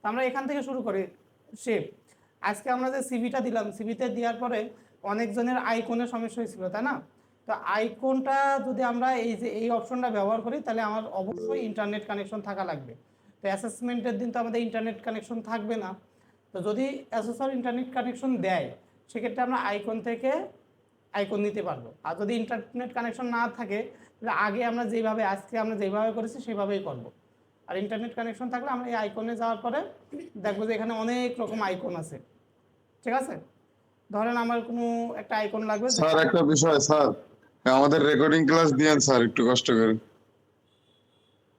তো আমরা এখান থেকে শুরু করি। শেপ, আজকে আমরা যে সিভিটা দিলাম, সিভিতে দেওয়ার পরে অনেকজনের আইকনের সমস্যা হয়েছিল, তাই না? তো আইকনটা যদি আমরা এই যে এই অপশনটা ব্যবহার করি, তাহলে আমার অবশ্যই ইন্টারনেট কানেকশন থাকা লাগবে। তো অ্যাসেসমেন্টের দিন তো আমাদের ইন্টারনেট কানেকশন থাকবে না। তো যদি অ্যাসেসর ইন্টারনেট কানেকশন দেয়, সেক্ষেত্রে আমরা আইকন থেকে আইকন নিতে পারবো। আর যদি ইন্টারনেট কানেকশন না থাকে, তাহলে আগে আমরা যেভাবে আজকে আমরা যেভাবে করেছি সেভাবেই করব। আর ইন্টারনেট কানেকশন থাকলে আমরা এই আইকনে যাওয়ার পরে দেখবো যে এখানে অনেক রকম আইকন আছে, ঠিক আছে? ধরেন আমার কোনো একটা আইকন লাগবে। স্যার একটা বিষয় স্যার, আমাদের রেকর্ডিং ক্লাস দিয়েন স্যার একটু কষ্ট করে।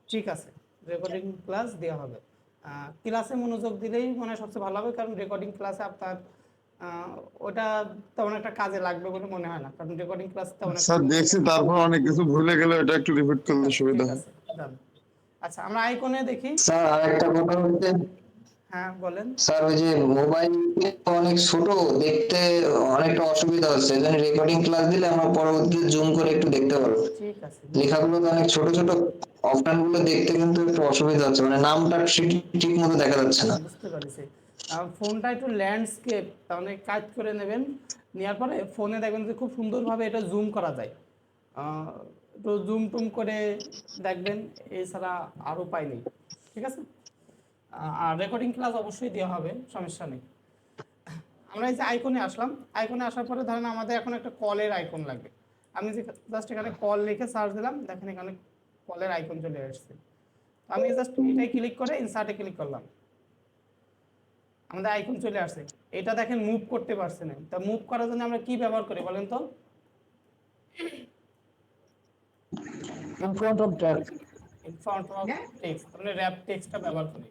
ঠিক আছে, রেকর্ডিং ক্লাস দেওয়া হবে। ক্লাসে মনোযোগ দিলেই মনে হয় সবচেয়ে ভালো হবে, কারণ রেকর্ডিং ক্লাসে আপনার ওটা তেমন একটা কাজে লাগবে বলে মনে হয় না, কারণ রেকর্ডিং ক্লাস তেমন একটা স্যার দেখছি, তারপর অনেক কিছু ভুলে গেলে এটা একটু রিপিট করলে সুবিধা ঠিক হয়। আছে, ডান। আচ্ছা, আমরা আইকনে দেখি। স্যার আরেকটা কথা হচ্ছে, হ্যাঁ বলেন। স্যার ওই যে মোবাইল অনেক ছোট দেখতে, অনেকটা অসুবিধা হচ্ছে, এই জন্য রেকর্ডিং ক্লাস দিলে আমরা পরবর্তীতে জুম করে একটু দেখতে পারবো। ঠিক আছে, লেখাগুলো তো অনেক ছোট ছোট, অপশন গুলো দেখতে কিন্তু একটু অসুবিধা হচ্ছে, মানে নামটা ঠিক ঠিক মতো দেখা যাচ্ছে না। বুঝতে পারছি। ফোনটা একটু ল্যান্ডস্কেপ তার মানে কাজ করে নেবেন। নেওয়ার পরে ফোনে দেখবেন যে খুব সুন্দরভাবে এটা জুম করা যায়। তো জুম টুম করে দেখবেন, এছাড়া আর উপায় নেই, ঠিক আছে? আর রেকর্ডিং ক্লাস অবশ্যই দেওয়া হবে, সমস্যা নেই। আমরা এই যে আইকনে আসলাম, আইকনে আসার পরে ধরেন আমাদের এখন একটা কলের আইকন লাগবে। আমি যে জাস্ট এখানে কল লিখে সার্চ দিলাম, দেখেন এখানে কলের আইকন চলে আসছে। আমি জাস্ট এটাই ক্লিক করে ইনসার্টে ক্লিক করলাম, আমাদের আইকন চলে আসছে। এটা দেখেন মুভ করতে পারছে না। তা মুভ করার জন্য আমরা কি ব্যবহার করি বলেন তো? In front of tax. In front of text, মানে র‍্যাপ টেক্সটটা ব্যবহার করি।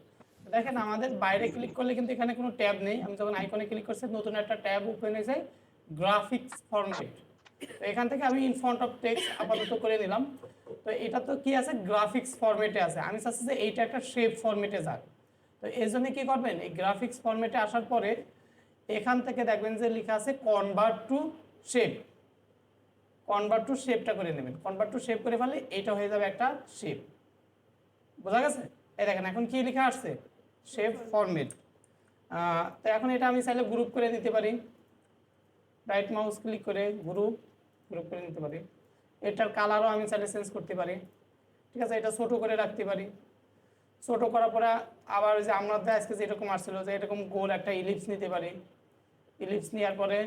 দেখেন আমাদের বাইরে ক্লিক করলে কিন্তু এখানে কোনো ট্যাব নেই। আমি যখন আইকনে ক্লিক করছি, নতুন একটা ট্যাব ওপেন হয়েছে, গ্রাফিক্স ফরম্যাট। তো এখান থেকে আমি ইন ফ্রন্ট অফ টেক্সট আপাতত করে নিলাম। তো এটা তো কি আছে, গ্রাফিক্স ফরম্যাটে আছে। আমি চাচ্ছি যে এইটা একটা শেপ ফরম্যাটে যাক। তো এই জন্য কী করবেন, এই গ্রাফিক্স ফরম্যাটে আসার পরে এখান থেকে দেখবেন যে লেখা আছে convert to shape. Convert to শেপটা করে নেবেন। কনভার্ট টু শেপ করে ফেলে এইটা হয়ে যাবে একটা শেপ। বোঝা গেছে? এই দেখেন এখন কি লেখা আসছে, শেপ ফরম্যাট। তো এখন এটা আমি চাইলে গ্রুপ করে নিতে পারি। রাইট মাউস ক্লিক করে গ্রুপ গ্রুপ করে নিতে পারি। এটার কালারও আমি চাইলে চেঞ্জ করতে পারি, ঠিক আছে? এটা ছোটো করে রাখতে পারি। ছোটো করার পরে আবার যে আমাদের আজকে যেরকম আসছিল, যে এরকম গোল একটা ইলিপস নিতে পারি। ইলিপস নেওয়ার পরে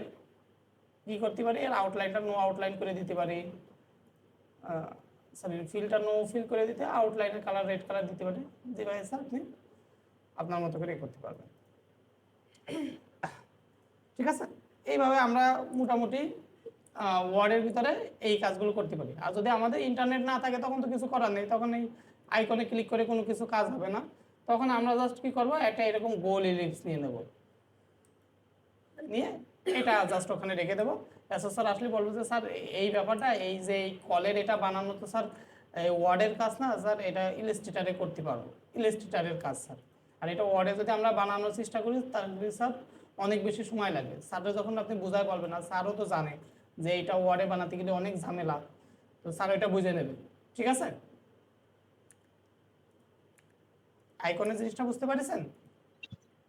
কী করতে পারি, এর আউটলাইনটা নো আউটলাইন করে দিতে পারি। সরি, ফিলটা নো ফিল করে দিতে, আউটলাইনের কালার রেড কালার দিতে পারি। যেভাবে স্যার আপনি আপনার মতো করে করতে পারবেন, ঠিক আছে? এইভাবে আমরা মোটামুটি ওয়ার্ডের ভিতরে এই কাজগুলো করতে পারি। আর যদি আমাদের ইন্টারনেট না থাকে, তখন তো কিছু করার নেই, তখন এই আইকনে ক্লিক করে কোনো কিছু কাজ হবে না। তখন আমরা জাস্ট কী করবো, একটা এরকম গোল ইলিপস নিয়ে নেব, নিয়ে এটা জাস্ট ওখানে রেখে দেবো। স্যার আসলে বলবো যে স্যার এই ব্যাপারটা, এই যে এই কলের এটা বানানো তো স্যার এই ওয়ার্ডের কাজ না স্যার, এটা ইলাস্ট্রেটরে করতে পারবো, ইলাস্ট্রেটরের কাজ স্যার। আর এটা ওয়ার্ডে যদি আমরা বানানোর চেষ্টা করি, তাহলে স্যার অনেক বেশি সময় লাগবে। স্যাররা যখন আপনি বোঝায় বলবেন না, স্যারও তো জানে যে এটা ওয়ার্ডে বানাতে গেলে অনেক ঝামেলা, তো স্যার এটা বুঝে নেবে, ঠিক আছে? আইকনের জিনিসটা বুঝতে পারছেন?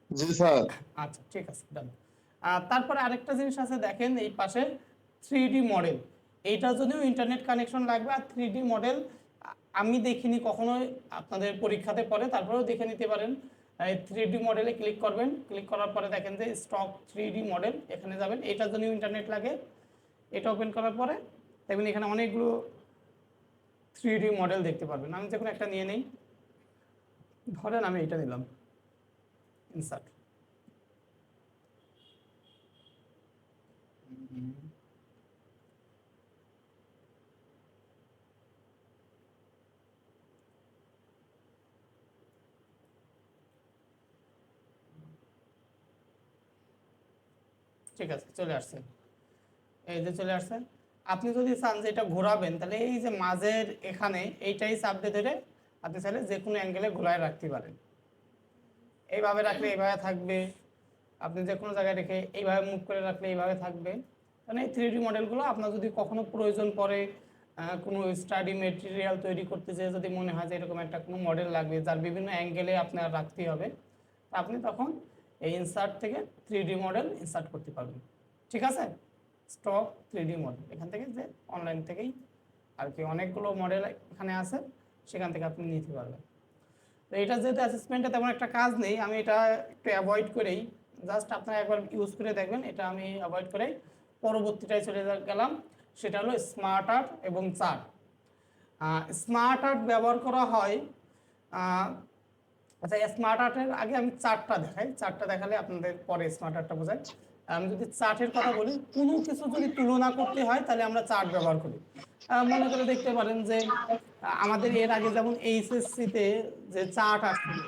জি স্যার। আচ্ছা, ঠিক আছে, ডান। তারপরে আরেকটা জিনিস আছে, দেখেন এই পাশে 3D মডেল। এইটার জন্যও ইন্টারনেট কানেকশন লাগবে। আর 3D মডেল আমি দেখিনি কখনোই, আপনাদের পরীক্ষাতে পড়ে, তারপরেও দেখে নিতে পারেন। এই 3D মডেলে ক্লিক করবেন, ক্লিক করার পরে দেখেন যে স্টক 3D মডেল, এখানে যাবেন। এটার জন্যও ইন্টারনেট লাগে। এটা ওপেন করার পরে দেখবেন এখানে অনেকগুলো 3D মডেল দেখতে পারবেন। আমি যে কোনো একটা নিয়ে নেই, ধরেন আমি এটা নিলাম, ইনসার্ট। ঠিক আছে, চলে আসছে, এই যে চলে আসছে। আপনি যদি চান যে এটা ঘোরাবেন, তাহলে এই যে মাঝের এখানে এইটাই চাপ দিয়ে ধরে আপনি চাইলে যে কোনো অ্যাঙ্গেলে ঘোরায় রাখতে পারেন। এইভাবে রাখলে এইভাবে থাকবে, আপনি যে কোনো জায়গায় রেখে এইভাবে মুভ করে রাখলে এইভাবে থাকবে। কারণ এই 3D মডেলগুলো আপনার যদি কখনো প্রয়োজন পড়ে, কোনো স্টাডি মেটেরিয়াল তৈরি করতে যেয়ে যদি মনে হয় যে এরকম একটা কোনো মডেল লাগবে যার বিভিন্ন অ্যাঙ্গেলে আপনার রাখতে হবে, আপনি তখন এই ইনসার্ট থেকে 3D মডেল ইনসার্ট করতে পারবেন। ঠিক আছে, স্টক 3D মডেল এখান থেকে যে অনলাইন থেকেই আর কি অনেকগুলো মডেল এখানে আছে, সেখান থেকে আপনি নিতে পারবেন। তো এটা যেহেতু অ্যাসেসমেন্টে তেমন একটা কাজ নেই, আমি এটা একটু অ্যাভয়েড করেই জাস্ট আপনারা একবার ইউজ করে দেখবেন। এটা আমি অ্যাভয়েড করেই পরবর্তীটায় চলে গেলাম, সেটা হলো স্মার্ট আর্ট এবং চার্ট। স্মার্ট আর্ট ব্যবহার করা হয়, আচ্ছা স্মার্ট আর্টের আগে আমি চার্টটা দেখাই, চার্টটা দেখালে আপনাদের পরে স্মার্ট আর্টটা বোঝাই। আমি যদি চার্টের কথা বলি, কোনো কিছু যদি তুলনা করতে হয় তাহলে আমরা চার্ট ব্যবহার করি। মনে করে দেখতে পারেন যে আমাদের এর আগে যেমন এইচএসসিতে যে চার্ট আসছিল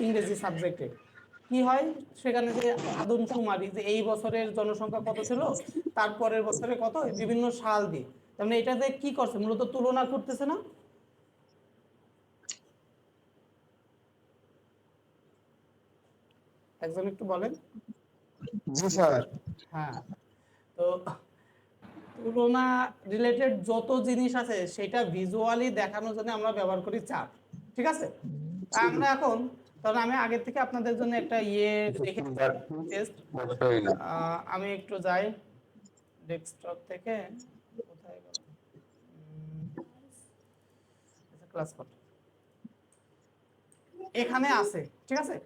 ইংরেজি সাবজেক্টে, কি হয় সেখানে যে আদমশুমারি যে এই বছরের জনসংখ্যা কত ছিল, তারপরের বছরে কত, বিভিন্ন সাল দিয়ে, তার মানে এটাতে কি করছে, মূলত তুলনা করতেছে না? একজন একটু বলেন। জি স্যার। হ্যাঁ, তো তুলনা রিলেটেড যত জিনিস আছে সেটা ভিজুয়ালি দেখানোর জন্য আমরা ব্যবহার করি চার্ট। ঠিক আছে, আমরা এখন তাহলে আমি আগে থেকে আপনাদের জন্য একটা দেখে টেস্ট, আমি একটু যাই ডেস্কটপ থেকে, কোথায় গেল ক্লাস করতে, এখানে আছে। ঠিক আছে,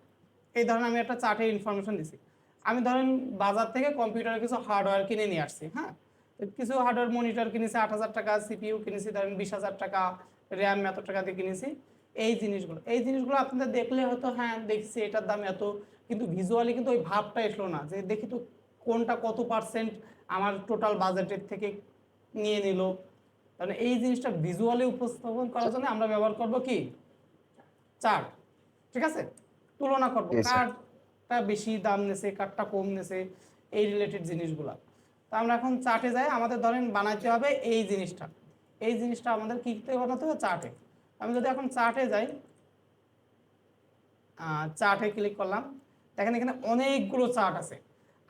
এই ধরেন আমি একটা চার্টের ইনফরমেশন দিছি। আমি ধরেন বাজার থেকে কম্পিউটারের কিছু হার্ডওয়্যার কিনে নিয়ে আসছি। হ্যাঁ, কিছু হার্ডওয়্যার মনিটর কিনেছি 8,000 টাকা, সিপিইউ কিনেছি ধরেন 20,000 টাকা, র্যাম এত টাকা দিয়ে কিনেছি। এই জিনিসগুলো আপনাদের দেখলে হয়তো হ্যাঁ দেখছি এটার দাম এত, কিন্তু ভিজুয়ালি কিন্তু ওই ভাবটা এসলো না যে দেখি তো কোনটা কত পার্সেন্ট আমার টোটাল বাজেটের থেকে নিয়ে নিল। তাহলে এই জিনিসটা ভিজুয়ালি উপস্থাপন করার জন্য আমরা ব্যবহার করব কি, চার্ট। ঠিক আছে, তুলনা করব কারটা বেশি দাম নেছে, কারটা কম নেছে, এই রিলেটেড জিনিসগুলা। তো আমরা এখন চার্টে যাই, আমাদের ধরেন বানাইতে হবে এই জিনিসটা আমাদের কিতে বানাতে হবে, চার্টে। আমি যদি এখন চার্টে যাই, চার্টে ক্লিক করলাম, দেখেন এখানে অনেকগুলো চার্ট আছে।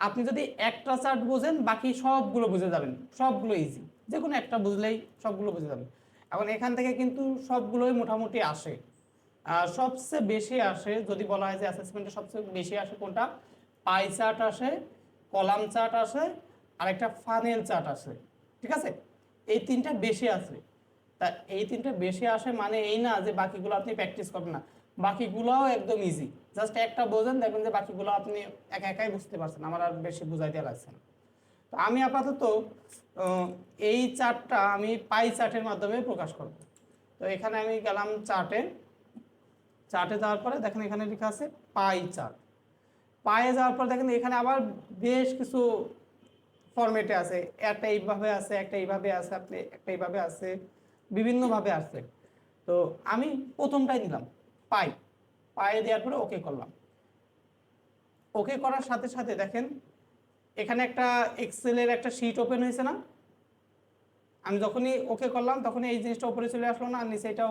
আপনি যদি একটা চার্ট বোঝেন বাকি সবগুলো বুঝে যাবেন, সবগুলো ইজি, যে কোনো একটা বুঝলেই সবগুলো বুঝে যাবেন। এখন এখান থেকে কিন্তু সবগুলোই মোটামুটি আসে। সবচেয়ে বেশি আসে যদি বলা হয় যে অ্যাসেসমেন্টে সবচেয়ে বেশি আসে কোনটা, পাই চার্ট আসে, কলাম চার্ট আসে, আর একটা ফানেল চার্ট আসে। ঠিক আছে, এই তিনটা বেশি আসে। তা এই তিনটা বেশি আসে মানে এই না যে বাকিগুলো আপনি প্র্যাকটিস করবেন না, বাকিগুলোও একদম ইজি, জাস্ট একটা বোঝেন দেখবেন যে বাকিগুলো আপনি একা একাই বুঝতে পারছেন, আমার আর বেশি বুঝাইতে লাগছে না। তো আমি আপাতত এই চার্টটা আমি পাই চার্টের মাধ্যমে প্রকাশ করব। তো এখানে আমি গেলাম চার্টে যাওয়ার পরে দেখেন এখানে লেখা আছে পাই চার্ট। পায়ে যাওয়ার পর দেখেন এখানে আবার বেশ কিছু ফরম্যাটে আছে, একটা এইভাবে আছে, একটা এইভাবে আছে, আপনি একটা এইভাবে আছে, বিভিন্নভাবে আছে। তো আমি প্রথমটাই নিলাম পায়ে দেওয়ার পরে ওকে করলাম। ওকে করার সাথে সাথে দেখেন এখানে একটা এক্সেলের একটা শিট ওপেন হয়েছে না, আমি যখনই ওকে করলাম তখনই এই জিনিসটা উপরে চলে আসলো না, আর নিচে এটা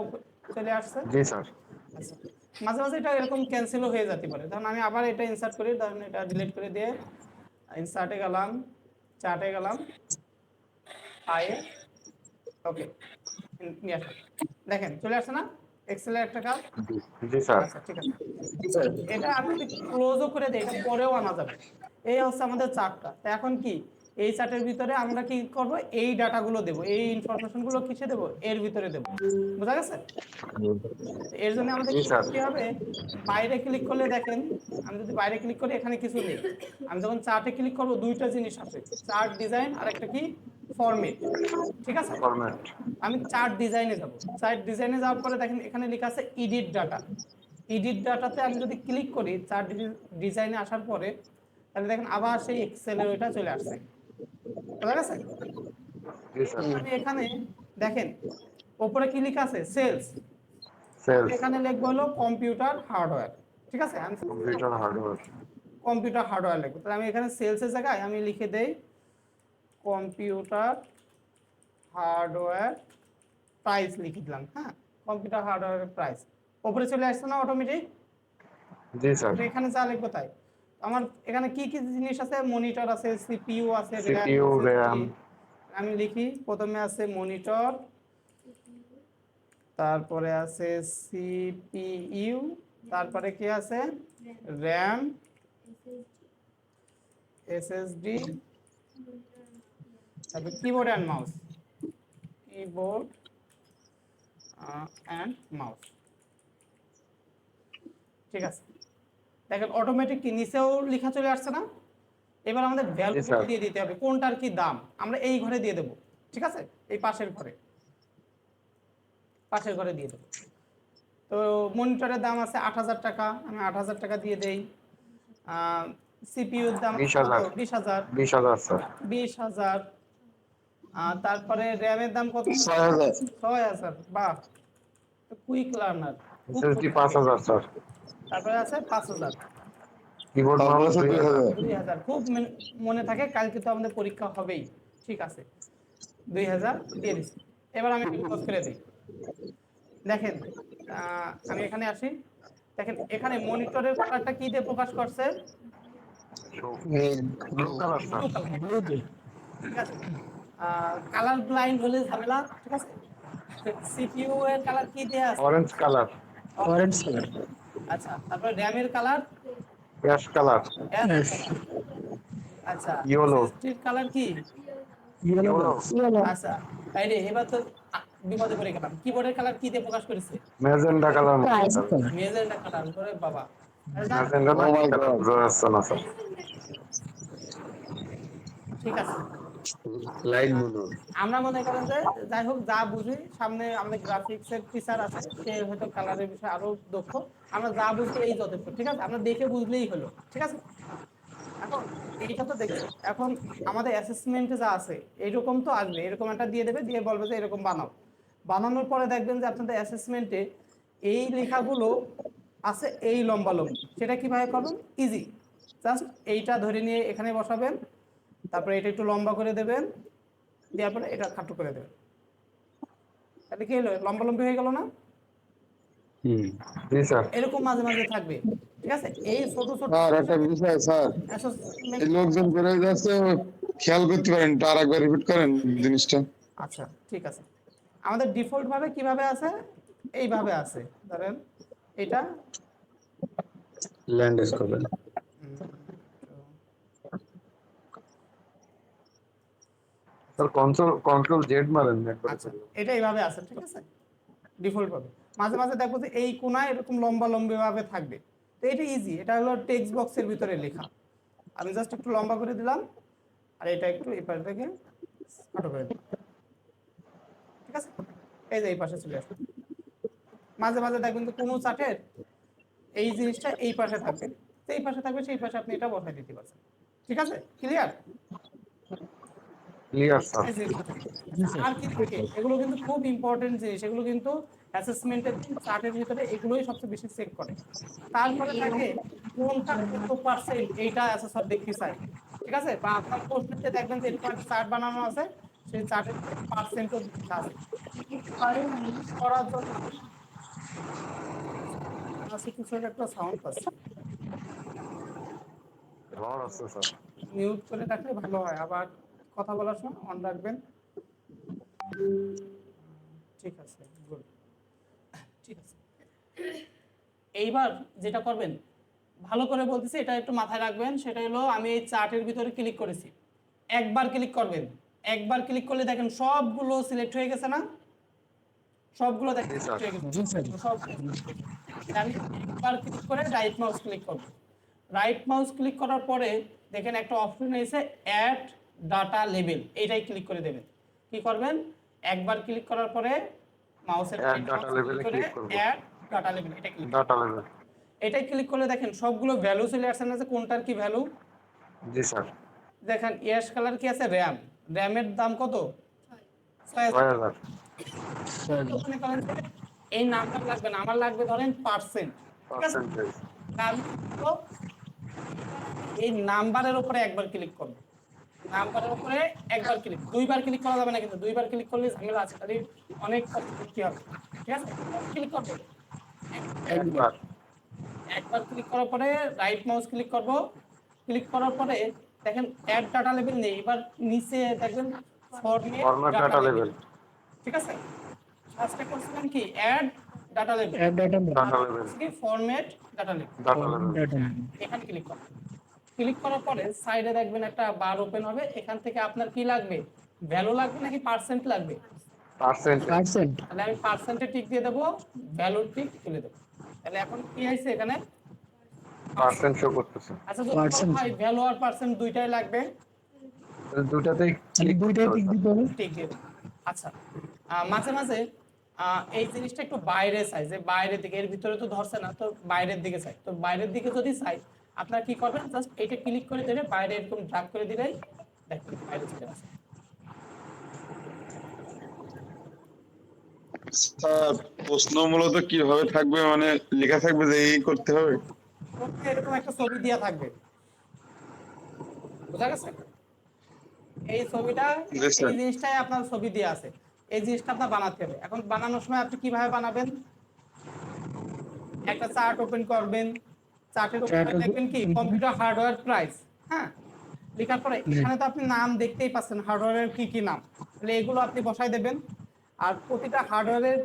চলে আসছে। জি স্যার। আচ্ছা, মাঝে মাঝে এটা এরকম ক্যান্সেলও হয়ে যেতে পারে। ধরুন আমি আবার এটা ইনসার্ট করি, ধরুন এটা ডিলিট করে দিয়ে ইনসার্টে গেলাম, চার্টে গেলাম, আয়ে ওকে নিয়ে আসলাম, দেখেন চলে আসছে না এক্সেলের একটা কাজ। জি স্যার। আচ্ছা ঠিক আছে, এটা আমি যদি ক্লোজও করে দিই এটা পরেও আনা যাবে। এই হচ্ছে আমাদের চার্টটা। তো এখন কি এই চার্টের ভিতরে আমরা কি করব, এই ডাটাগুলো দেব, এই ইনফরমেশনগুলো কিসে দেব, এর ভিতরে দেব। বুঝা গেছে? এর জন্য আমাদের কি করতে হবে, বাইরে ক্লিক করলে দেখেন আমি যদি বাইরে ক্লিক করি এখানে কিছু নেই। আমি যখন চার্টে ক্লিক করব দুইটা জিনিস আছে, চার্ট ডিজাইন আর একটা কি ফরম্যাট। ঠিক আছে, আমি চার্ট ডিজাইনে যাব। চার্ট ডিজাইনে যাওয়ার পরে দেখেন এখানে লেখা আছে এডিট ডাটা। এডিট ডাটাতে আমি যদি ক্লিক করি চার্ট ডিজাইনে আসার পরে, তাহলে দেখেন আবার সেই এক্সেলের ওইটা চলে আসছে। বুঝা গেছে? আমি এখানে দেখেন উপরে কি লেখা আছে, সেলস। এখানে লিখবো হলো কম্পিউটার হার্ডওয়্যার। ঠিক আছে, আমি কম্পিউটার হার্ডওয়্যার লিখবো। তাহলে আমি এখানে সেলসের জায়গায় আমি লিখে দেই কম্পিউটার হার্ডওয়্যার প্রাইস লিখে দিলাম। হ্যাঁ, কম্পিউটার হার্ডওয়্যার প্রাইস উপরে চলে আসছে না অটোমেটিক? জি স্যার। এখানে যা লিখবো তাই। আমার এখানে কি কি জিনিস আছে, মনিটর আছে, সিপিইউ আছে, র্যাম। আমি লিখি প্রথমে আছে মনিটর, তারপরে আছে সিপিইউ, তারপরে কি আছে র্যাম, এসএসডি, তারপর keyboard and mouse, keyboard and mouse. ঠিক আছে, দেখেন অটোমেটিক কি নিচেও লেখা চলে আসছে না? এবার আমাদের ভ্যালু দিয়ে দিতে হবে কোনটার কি দাম, আমরা এই ঘরে দিয়ে দেব। ঠিক আছে, এই পাশের ঘরে দিয়ে দেবো। তো মনিটরের দাম আছে ৮,০০০ টাকা, আমি ৮,০০০ টাকা দিয়ে দেই। সিপিইউর দাম 20,000 20,০০০ স্যার। 20,০০০। তারপরে র্যামের দাম কত? 6,000। 6,০০০। বাহ, কুইক লার্নার। SSD 5,000 sir. তারপরে আছে 5,০০০। Keyboard mouse 2,000। 2,০০০ খুব মনে থাকে, কালকে তো আমাদের পরীক্ষা হবেই। ঠিক আছে, 2,০০০ দিয়ে দিচ্ছি। এবার আমি ক্লোজ করে দিই। দেখেন আমি এখানে আসি, দেখেন এখানে মনিটরের কালারটা কি দিয়ে প্রকাশ করছে? Blue colour sir. ঠিক আছে, কালার ব্লাইন্ড হলে ঝামেলা। ঠিক আছে, সিপিইউ এর কালার কি দেয়া আছে? Orange colour. আচ্ছা, তারপর র্যামের কালার অ্যাশ কালার। আচ্ছা, Yellow। এসএসডির কালার কি? ইয়েলো। আচ্ছা, তাইলে এবার তো বিপদে পড়ে গেলাম। কিবোর্ডের কালার কি দিয়ে প্রকাশ করেছে? Magenta colour. Magenta colour. করে বাবা, ম্যাজেন্ডা না কি কালার বোঝা যাচ্ছে না স্যার। ঠিক আছে। Light blue. আমরা মনে করেন যে যাই হোক যা বুঝি, সামনে আমাদের গ্রাফিক্স এর টিচার আছে, সে হয়তো কালারের বিষয়ে আরো দক্ষ। আমরা যা বুঝি এই যথেষ্ট। ঠিক আছে, আমরা দেখে বুঝলেই হলো। ঠিক আছে, এখন এইটা তো দেখছি। এখন আমাদের অ্যাসেসমেন্টে যা আছে এইরকম তো আসবে, এরকম একটা দিয়ে দেবে, দিয়ে বলবে যে এরকম বানাও। বানানোর পরে দেখবেন যে আপনাদের অ্যাসেসমেন্টে এই লেখাগুলো আছে এই লম্বা লম্বা। সেটা কিভাবে করবেন? ইজি, জাস্ট এইটা ধরে নিয়ে এখানে বসাবেন, তারপরে এটা একটু লম্বা করে দেবেন, দেওয়ার পরে এটা খাটো করে দেবেন। তাহলে কি হলো? লম্বা লম্বি হয়ে গেল না? জি স্যার। এরকম মাঝে মাঝে থাকবে। ঠিক আছে, এই ছোট ছোট স্যার একটা বিষয় স্যার, assessment- এই লোকজন করে যাচ্ছে, খেয়াল করতে পারেন, আর একবার রিপিট করেন জিনিসটা। আচ্ছা ঠিক আছে, আমাদের ডিফল্ট ভাবে কিভাবে আছে? এইভাবে আছে। ধরেন এটা ল্যান্ডস্কেপ। স্যার কন্ট্রোল জেড মারেন একবার। আচ্ছা, এটা এইভাবে আছে। ঠিক আছে, ডিফল্ট ভাবে। মাঝে মাঝে দেখবো যে এই কোণায় এরকম লম্বা লম্বি ভাবে থাকবে। তো এটা ইজি, এটা হলো টেক্সট বক্সের ভিতরে লেখা। আমি জাস্ট একটু লম্বা করে দিলাম, আর এটা একটু এই পাশ থেকে ছোট করে দিলাম। ঠিক আছে, এই যে এই পাশে চলে আসবে। মাঝে মাঝে দেখবেন যে কোনো চার্টের এই জিনিসটা এই পাশে থাকবে, সেই পাশে থাকবে, সেই পাশে আপনি এটা বসাই দিতে পারছেন। ঠিক আছে, ক্লিয়ার? Clear sir. আর কি থাকে, এগুলো কিন্তু খুব ইম্পর্টেন্ট জিনিস। এগুলো কিন্তু অ্যাসেসমেন্টের চার্টের ভিতরে এগুলোই সবচেয়ে বেশি চেক করে। তারপরে থাকে কোনটা কত পার্সেন্ট এইটা অ্যাসেসর দেখতে চায়। ঠিক আছে, বা আপনার প্রশ্নতে দেখবেন যে এরকম একটা চার্ট বানানো আছে, সেই চার্টের পার্সেন্টও আছে করার জন্য। আছে কিছু একটা সাউন্ড পাচ্ছি, ঝড় আছে স্যার। মিউট করে রাখলে ভালো হয়, আবার কথা বলার সময় অন রাখবেন। ঠিক আছে, গুড। ঠিক আছে, এইবার যেটা করবেন, ভালো করে বলতেছি, এটা একটু মাথায় রাখবেন। সেটা হলো আমি এই চার্টের ভিতরে ক্লিক করেছি, একবার ক্লিক করবেন। একবার ক্লিক করলে দেখেন সবগুলো সিলেক্ট হয়ে গেছে না? সবগুলো দেখেন select হয়ে গেছে। সব আমি একবার ক্লিক করে রাইট মাউস ক্লিক করব। রাইট মাউস ক্লিক করার পরে দেখেন একটা অপশন এসে অ্যাড ডাটা লেভেল, এইটাই ক্লিক করে দেবেন। কি করবেন? একবার ক্লিক করার পরে মাউসের Add data level এ click করব। অ্যাড ডাটা লেভেল, এটা ক্লিক ডাটা লেভেল। এটাই ক্লিক করলে দেখেন সবগুলো ভ্যালু চলে আসছে না, যে কোনটার কি ভ্যালু। জি স্যার। দেখেন ইয়াশ কালার কি আছে? র্যাম, র্যামের দাম কত? 6,000। 6,000 ওখানে করেন যে এই নাম্বার লাগবে না, আমার লাগবে ধরেন পার্সেন্ট। ঠিক আছে, পার্সেন্টেজ। আমি তো এই নাম্বারের উপরে একবার ক্লিক করব। নাম্বারের উপরে একবার ক্লিক, দুইবার ক্লিক করা যাবে না, কিন্তু দুইবার ক্লিক করলে ঝামেলা আছে, তাহলে অনেক কষ্ট করতে হবে। ঠিক আছে, ক্লিক করব, একবার। একবার ক্লিক করার পরে রাইট মাউস ক্লিক করব। ক্লিক করার পরে দেখেন অ্যাড ডাটা লেভেল নেই, এবার নিচে দেখবেন ফরম্যাট ডাটা লেভেল। ঠিক আছে, ফার্স্টে করছিলাম কি add data level, add data data লেভেল, কি format data level, data level. Data এখানে ক্লিক করুন। ক্লিক করার পরে সাইডে দেখবেন একটা বার ওপেন হবে, এখান থেকে আপনার কি লাগবে, ভ্যালু লাগবে নাকি পার্সেন্ট লাগবে? পার্সেন্ট, পার্সেন্ট তাহলে আমি পার্সেন্টে টিক দিয়ে দেবো, ভ্যালুর টিক তুলে দেবো। তাহলে এখন কি হয়েছে এখানে, পার্সেন্ট শো করতেছে। আচ্ছা যদি Percent। ভাই ভ্যালু আর পার্সেন্ট দুইটাই লাগবে, দুটাতেই তাহলে দুইটাই টিক দিতে হবে। টিক দিয়ে দেবো। আচ্ছা মাঝে মাঝে এই জিনিসটা একটু বাইরে চাই, যে বাইরের দিকে, এর ভিতরে তো ধরছে না, তো বাইরের দিকে চাই। তো বাইরের দিকে যদি চাই আপনারা কি করবেন, জাস্ট এটা ক্লিক করে দিলে বাইরে এরকম ড্রাগ করে দিলেই দেখবেন বাইরে চলে আসে। স্যার প্রশ্ন মূলত কিভাবে থাকবে, মানে লেখা থাকবে যে এই করতে হবে? প্রথমে এরকম একটা ছবি দেওয়া থাকবে, বুঝা গেছে? এই ছবিটা, জি, স্যার। এই জিনিসটাই আপনার ছবি দেওয়া আছে, এই জিনিসটা আপনার বানাতে হবে। এখন বানানোর সময় আপনি কিভাবে বানাবেন, একটা চার্ট ওপেন করবেন, চার্টের উপরে Chart দেখবেন কি কম্পিউটার হার্ডওয়্যার প্রাইস, হ্যাঁ, লেখার পরে এখানে তো আপনি নাম দেখতেই পাচ্ছেন হার্ডওয়্যারের কি কি নাম, তাহলে এগুলো আপনি বসাই দেবেন। আর প্রতিটা হার্ডওয়্যারের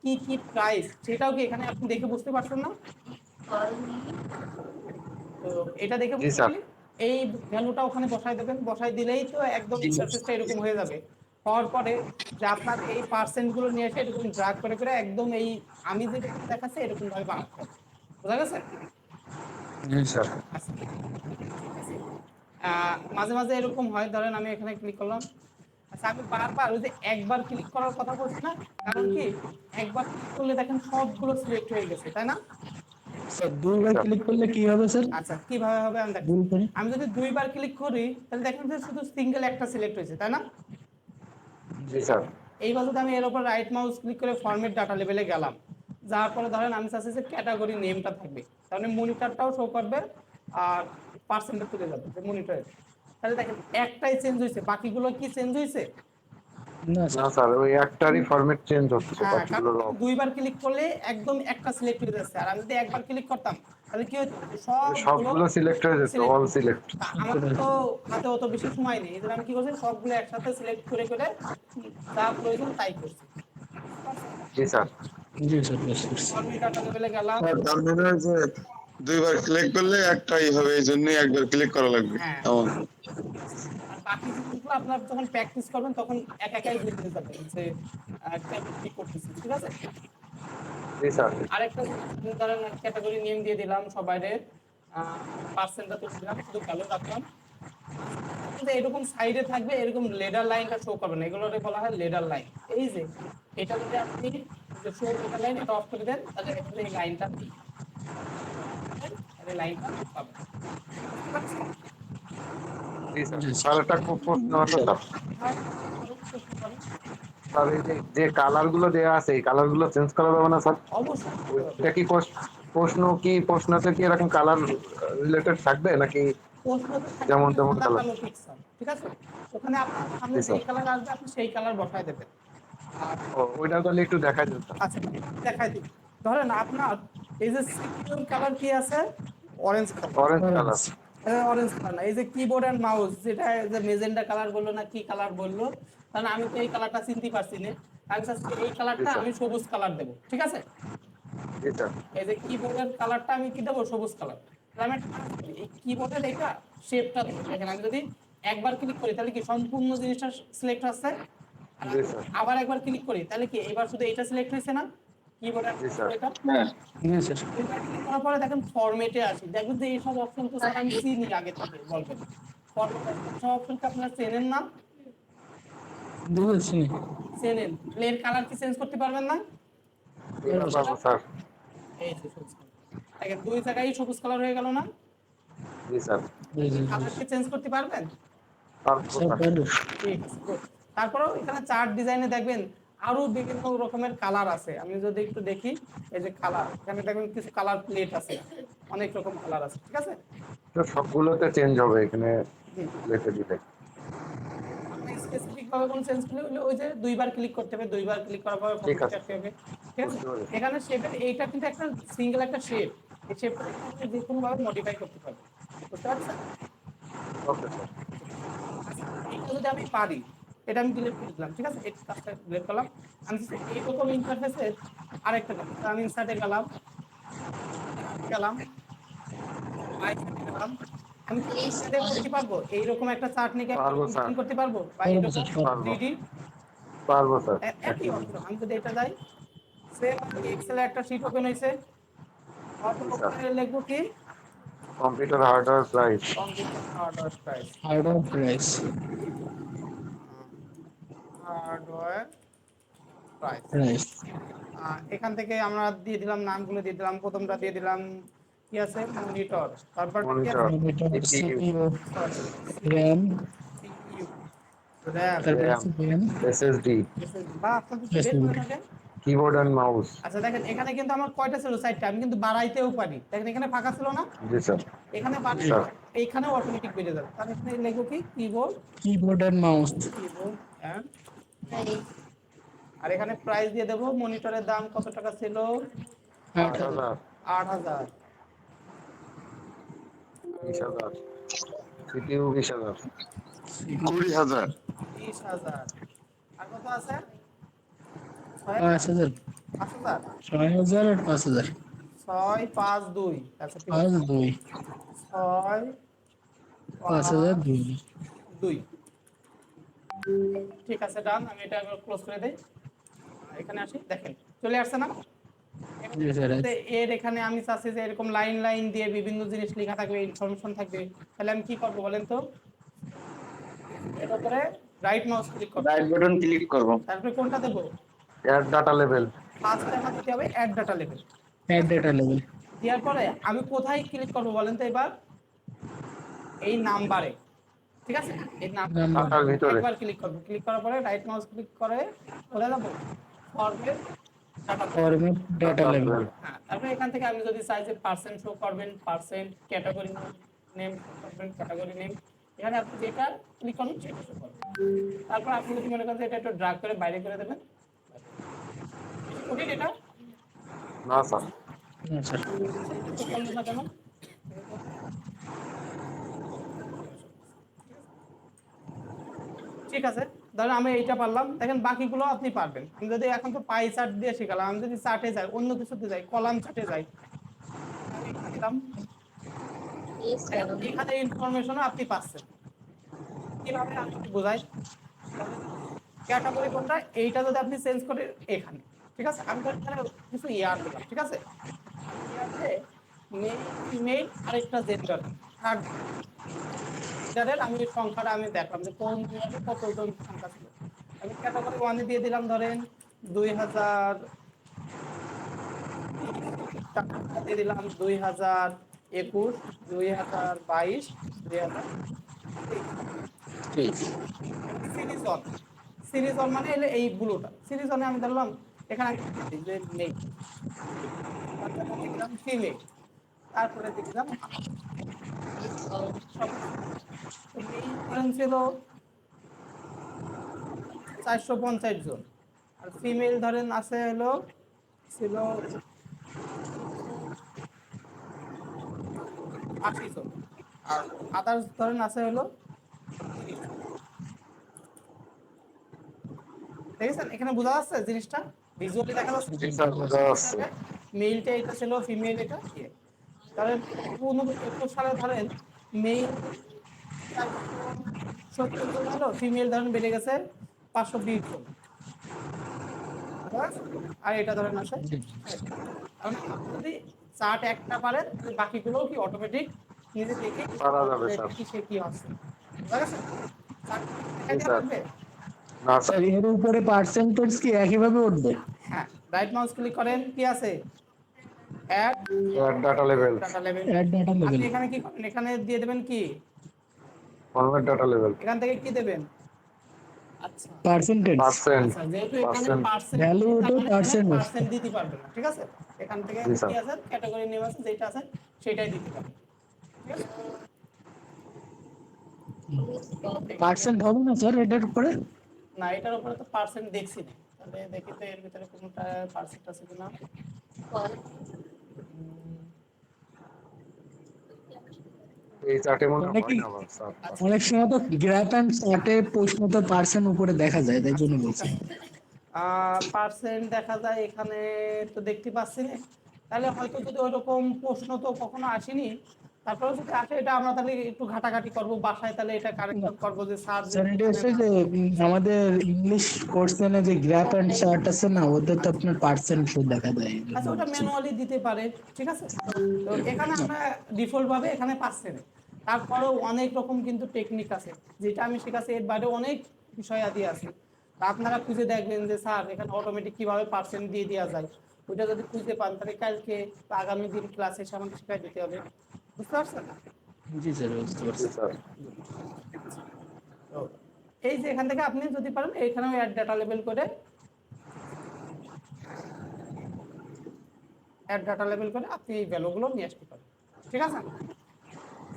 কি কি প্রাইস সেটাও কি এখানে আপনি দেখে বুঝতে পারছেন না? তো এটা দেখে জি, স্যার। এই ভ্যালুটা ওখানে বসাই দেবেন, বসাই দিলেই তো একদম ইন্টারফেসটা এরকম হয়ে যাবে। হওয়ার পরে যে আপনার এই পার্সেন্ট গুলো নিয়ে এসে এরকম ড্রাগ করে করে একদম এই আমি যেটা দেখাচ্ছি এরকম ভাবে বানাতে হবে, বুঝা গেছে? জি স্যার। আচ্ছা, মাঝে মাঝে এরকম হয়, ধরেন আমি এখানে ক্লিক করলাম, আচ্ছা আমি বারবার ওই যে একবার ক্লিক করার কথা বলছি না, কারণ কি একবার ক্লিক করলে দেখেন সবগুলো সিলেক্ট হয়ে গেছে, তাই না? স্যার দুইবার ক্লিক করলে কি হবে স্যার? আচ্ছা কিভাবে হবে আমি দেখি। ভুল করে আমি যদি দুইবার ক্লিক করি তাহলে দেখেন যে শুধু সিঙ্গেল একটা সিলেক্ট হয়েছে, তাই না? জি স্যার। এইবার যদি আমি এর উপর রাইট মাউস ক্লিক করে ফরম্যাট ডাটা লেভেলে গেলাম, যাওয়ার পরে ধরেন আমি চাচ্ছি যে ক্যাটাগরি নেমটা থাকবে, তাহলে মনিটরটাও শো করবে আর পার্সেন্টটা তুলে যাবে যে মনিটরে। তাহলে দেখেন একটাই চেঞ্জ হয়েছে, বাকিগুলো কি চেঞ্জ হয়েছে? না না স্যার, স্যার, ওই একটারই ফরম্যাট চেঞ্জ হচ্ছে, হ্যাঁ, বাকিগুলো কারণ দুইবার ক্লিক করলে একদম একটা সিলেক্ট হয়ে যাচ্ছে, আর আমি যদি একবার ক্লিক করতাম তাহলে কি হতো, সবগুলো সিলেক্ট হয়ে যেত, select অল হতো। সিলেক্ট। আমার তো হাতে অত বেশি সময় নেই, এই জন্য আমি কি করছি সবগুলো একসাথে সিলেক্ট করে করে যা প্রয়োজন তাই করছি। জি স্যার। জি স্যার বুঝতে পারছি। ফরম্যাট ডাটা লেভেলে গেলাম, স্যার তার মানে যে দুইবার ক্লিক করলে একটাই হবে, এই জন্যই একবার ক্লিক করা লাগবে হ্যাঁ। এমন। আর বাকি জিনিসগুলো আপনার যখন প্র্যাকটিস করবেন তখন একাই বুঝতে যাবেন যে কি করতেছি, ঠিক আছে? জি স্যার। আরেকটা জিনিস, ধরেন ক্যাটাগরি নেম দিয়ে দিলাম সবাইরে, পার্সেন্টটা তুলে দিলাম, শুধু ভ্যালু রাখলাম। কিন্তু এরকম সাইডে থাকবে, এরকম লেডার লাইনটা শো করবে না, এগুলোকে বলা হয় লেডার লাইন। এই যে এটা যদি আপনি যে শো লেডার লাইন এটা অফ করে দেন তাহলে এখানে এই লাইনটা লাইনটা পাবেন। জি স্যার। স্যার একটা খুব প্রশ্ন আছে স্যার। স্যার এই যে কালার গুলো দেওয়া আছে, এই কালার গুলো চেঞ্জ করা যাবে না স্যার? অবশ্যই এটা কি প্রশ্নতে কি এরকম কালার রিলেটেড থাকবে নাকি যেমন তেমন কালার? ঠিক আছে, ওখানে আপনার সামনে জি, স্যার। যেই কালার আসবে আপনি সেই কালার বসায় দেবেন। আর ওইটা তাহলে একটু দেখাই দেন স্যার। আচ্ছা দেখাই দিই, ধরেন আপনার এই যে সিকিউর কালার কি আছে, orange colour, orange colour. Orange colour না, এই যে কিবোর্ড এন্ড মাউস যেটা যে মেজেন্ডা কালার বললো না কি কালার বললো, তাহলে আমি তো এই কালারটা চিনতে পারছি না, আমি চাচ্ছি এই কালারটা আমি সবুজ কালার দেবো, ঠিক আছে? জি স্যার। এই যে কিবোর্ডের কালারটা আমি কি দেবো, সবুজ কালার। তাহলে আমি এই কিবোর্ডের এটা শেপটা দেবো, দেখেন আমি যদি একবার ক্লিক করি তাহলে কি সম্পূর্ণ জিনিসটা সিলেক্ট হচ্ছে, আর জি স্যার। আবার একবার ক্লিক করি তাহলে কি এবার শুধু এটা সিলেক্ট হয়েছে না কিবোর্ডের জি, স্যার। এটা। হ্যাঁ জি স্যার। এবার ক্লিক করার পরে দেখেন ফরম্যাটে আসি, দেখবেন যে এইসব অপশন তো স্যার আমি চিনি আগে থেকে, বলবেন ফরম্যাটে সব অপশন কি আপনারা চেনেন না? বুঝেছি। চেনেন, এর কালার কি চেঞ্জ করতে পারবেন না? পারবো স্যার। এই যে সবুজ কালার, দেখেন দুই জায়গায় সবুজ কালার হয়ে গেল না? জি স্যার। জি জি কালার কি চেঞ্জ করতে পারবেন? পারবো স্যার স্যার। পারবো। ঠিক আছে, good। তারপরেও এখানে চার্ট ডিজাইনে দেখবেন আরো বিভিন্ন রকমের কালার আছে, আমি যদি একটু দেখি এই যে কালার, এখানে দেখবেন কিছু কালার প্লেট আছে, অনেক রকম কালার আছে, ঠিক আছে? তো সবগুলোতে চেঞ্জ হবে এখানে হুম। লিখে দিলে। আপনি স্পেসিফিক ভাবে কোন চেঞ্জ করলে হলো ওই যে দুইবার ক্লিক করতে হবে, দুইবার ক্লিক করার পরে ঠিক আছে। ফটো হবে, ঠিক আছে? বুঝতে পেরেছি। এখানে শেপের এইটা কিন্তু একটা সিঙ্গেল একটা শেপ, এই শেপটা আপনি যে কোনো ভাবে মডিফাই করতে পারবেন, বুঝতে পারছেন? Okay sir. এটা যদি আমি পারি, এটা আমি ডিলিট করে দিলাম, ঠিক আছে? এই কাজটা ডিলিট করলাম। আমি এইরকম ইন্টারফেসে আরেকটা আমি ইনসার্টে গেলাম গেলাম আমি কি এই সেটে করতে পারবো এইরকম একটা চার্ট নিয়ে পারবো, স্যার। ডিজাইন করতে পারবো বা পারবো, এরকম স্যার, পারবো। 3D পারবো স্যার। একই অপশন আমি যদি এটা যাই সেম এক্সেলে একটা শীট ওপেন হয়েছে অটো স্যার। ওপেনে লিখবো কি computer hardware price. Computer hardware price hardware price. Hardware price price. এখান থেকে আমরা দিয়ে দিলাম নামগুলো দিয়ে দিলাম প্রথমটা দিয়ে দিলাম কি আছে মনিটর তারপর কি মনিটর, আছে monitor, CPU, CPU, RAM, CPU RAM তারপর RAM, আছে RAM, SSD, বা আপনাদের বের করে থাকেন কিবোর্ড এন্ড মাউস। আচ্ছা দেখেন এখানে কিন্তু আমার কয়টা ছিল সাইডটা আমি কিন্তু বাড়াইতেও পারি দেখেন এখানে ফাঁকা ছিল না জি স্যার। এখানে বাড়াই স্যার। এইখানেও অটোমেটিক বেড়ে যাবে তাহলে এখানে লিখবো কি keyboard keyboard and mouse. And আর এখানে প্রাইস দিয়ে দেবো মনিটরের দাম কত টাকা ছিল 8,000, 8,000 20,000, CPU 20,000, 20,000, 20,000 আর কত আছে 5,000, 5,000 6,000 আর 5,000। 6 5 2 আচ্ছা ঠিক আছে 5, 2, 6 5,000, 2। 2 ঠিক আছে ডান আমি এটা ক্লোজ করে দেই এখানে আসি দেখেন চলে আসছে না জি স্যার। এর এখানে আমি চাচ্ছি যে এরকম লাইন লাইন দিয়ে বিভিন্ন জিনিস লেখা থাকবে ইনফরমেশন থাকবে তাহলে আমি কি করব বলেন তো এটা করে রাইট মাউস ক্লিক করব রাইট বাটন ক্লিক করব। তারপরে কোনটা দেব add data level. First time দিতে হবে add data level add data level. দেওয়ার পরে আমি কোথায় ক্লিক করব বলেন তো এবার এই নাম্বারে ঠিক আছে এই নাম্বার ডাটার ভিতরে। একবার ক্লিক করব ক্লিক করার পরে রাইট মাউস ক্লিক করে কোথায় যাব format data format data level. হ্যাঁ তারপরে এখান থেকে আমি যদি চাই যে পার্সেন্ট শো করবেন পার্সেন্ট ক্যাটাগরি নেম করবেন ক্যাটাগরি নেম এখানে আপনি যেটা ক্লিক করুন সেটা শো করবে তারপর আপনি যদি মনে করেন যে এটা একটু ড্র্যাগ করে বাইরে করে দেবেন ওকে এটা না স্যার। না স্যার। করলেন না কেন ঠিক আছে ধরেন আমি এইটা পারলাম দেখেন বাকিগুলো আপনি পারবেন আমি যদি এখন তো পাই চার্ট দিয়ে শিখালাম আমি যদি চার্টে যাই অন্য কিছুতে যাই কলাম চার্টে যাই আমি এখানে দিলাম এখানে ইনফরমেশন আপনি পাচ্ছেন কিভাবে আমি একটু বোঝাই ক্যাটাগরি কোনটা এইটা যদি আপনি চেঞ্জ করে এখানে ঠিক আছে আমি ধরেন এখানে কিছু ইয়ার দিলাম ঠিক আছে ইয়ারে মেল ফিমেল আরেকটা জেন্ডার থার্ড জেন্ডারের আমি সংখ্যাটা আমি দেখলাম যে কোন ইয়ারে কতজন সংখ্যা ছিল আমি ক্যাটাগরি 1 এ দিয়ে দিলাম ধরেন 2000 দিয়ে দিলাম 2021 2022 সিরিজ অন মানে হলো এই ব্লুটা সিরিজ অনে আমি ধরলাম এখানে যে নেই তারপরে দেখলাম ফিমেল তারপরে দেখলাম ছিল 450 জন আর ফিমেল ধরেন আছে হলো ছিল 80 জন আর আদার্স ধরেন আছে হলো দেখেছেন এখানে বোঝা যাচ্ছে জিনিসটা ভিজুয়ালি দেখা যাচ্ছে মেইলটা এটা ছিল ফিমেল এটা ধরেন 21 সালে ধরেন মেইল 70 জন হলো ফিমেল ধরেন বেড়ে গেছে 520 জন আর এটা ধরেন আছে আপনি যদি চার্ট একটা পারেন বাকিগুলো কি অটোমেটিক নিজে থেকে পারা যাবে স্যার। সে কি আছে ঠিক আছে স্যার। না স্যার। স্যার এর উপরে পার্সেন্টেজ কি একই ভাবে উঠবে? হ্যাঁ রাইট মাউস ক্লিক করেন কি আছে add add data level, data level add data level. আপনি এখানে কি করেন এখানে দিয়ে দেবেন কি ফরম্যাট ডাটা লেভেল, এখান থেকে কি দেবেন আচ্ছা পার্সেন্টেজ। পার্সেন্ট, আচ্ছা যেহেতু এখানে পার্সেন্ট, পার্সেন্ট Value তো percent পার্সেন্ট দিতে পারবেন না ঠিক আছে এখান থেকে জি, স্যার। কি আছে ক্যাটাগরি নেম আছে যেটা আছে সেটাই দিতে পারবেন ঠিক আছে পার্সেন্ট হবে না স্যার এটার উপরে? না এটার উপরে তো পার্সেন্ট দেখছি না তাহলে দেখি তো এর ভিতরে কোনটা পার্সেন্ট আছে কিনা এই চার্টে মনে হয় নাকি? না স্যার। অনেক সময় তো গ্রাফ এন্ড চার্টে প্রশ্ন তো পার্সেন্ট উপরে দেখা যায় তাই জন্য বলছি। পার্সেন্ট দেখা যায় এখানে তো দেখতে পাচ্ছি না, তাহলে হয়তো যদি ওইরকম প্রশ্ন তো কখনো আসেনি, তারপরে যদি আসে এটা আমরা তাহলে একটু ঘাটাঘাটি করব বাসায়, তাহলে এটা কারেকশন করবো যে স্যার স্যার এটা হচ্ছে যে আমাদের ইংলিশ কোর্সে যে গ্রাফ এন্ড চার্ট আছে না, ওদের তো আপনার পার্সেন্ট শো দেখা যায় এই জন্য আচ্ছা ওটা বলছি। ম্যানুয়ালি দিতে পারে, ঠিক আছে। তো এখানে আমরা ডিফল্ট ভাবে এখানে পাচ্ছে না, তারপরেও অনেক রকম কিন্তু টেকনিক আছে যেটা আমি শিখাচ্ছি, এর বাইরে অনেক বিষয় আদি আছে। তা আপনারা খুঁজে দেখবেন যে স্যার এখানে অটোমেটিক কিভাবে পার্সেন্ট দিয়ে দেওয়া যায়, ওইটা যদি খুঁজে পান তাহলে কালকে বা আগামী দিন ক্লাসে এসে আমাকে শিখাই দিতে হবে, বুঝতে পারছেন? জি স্যার, বুঝতে পারছি। তো এই যে এখান থেকে আপনি যদি পারেন এখানেও অ্যাড ডাটা লেবেল করে আপনি এই ভ্যালুগুলো নিয়ে আসতে পারেন, ঠিক আছে।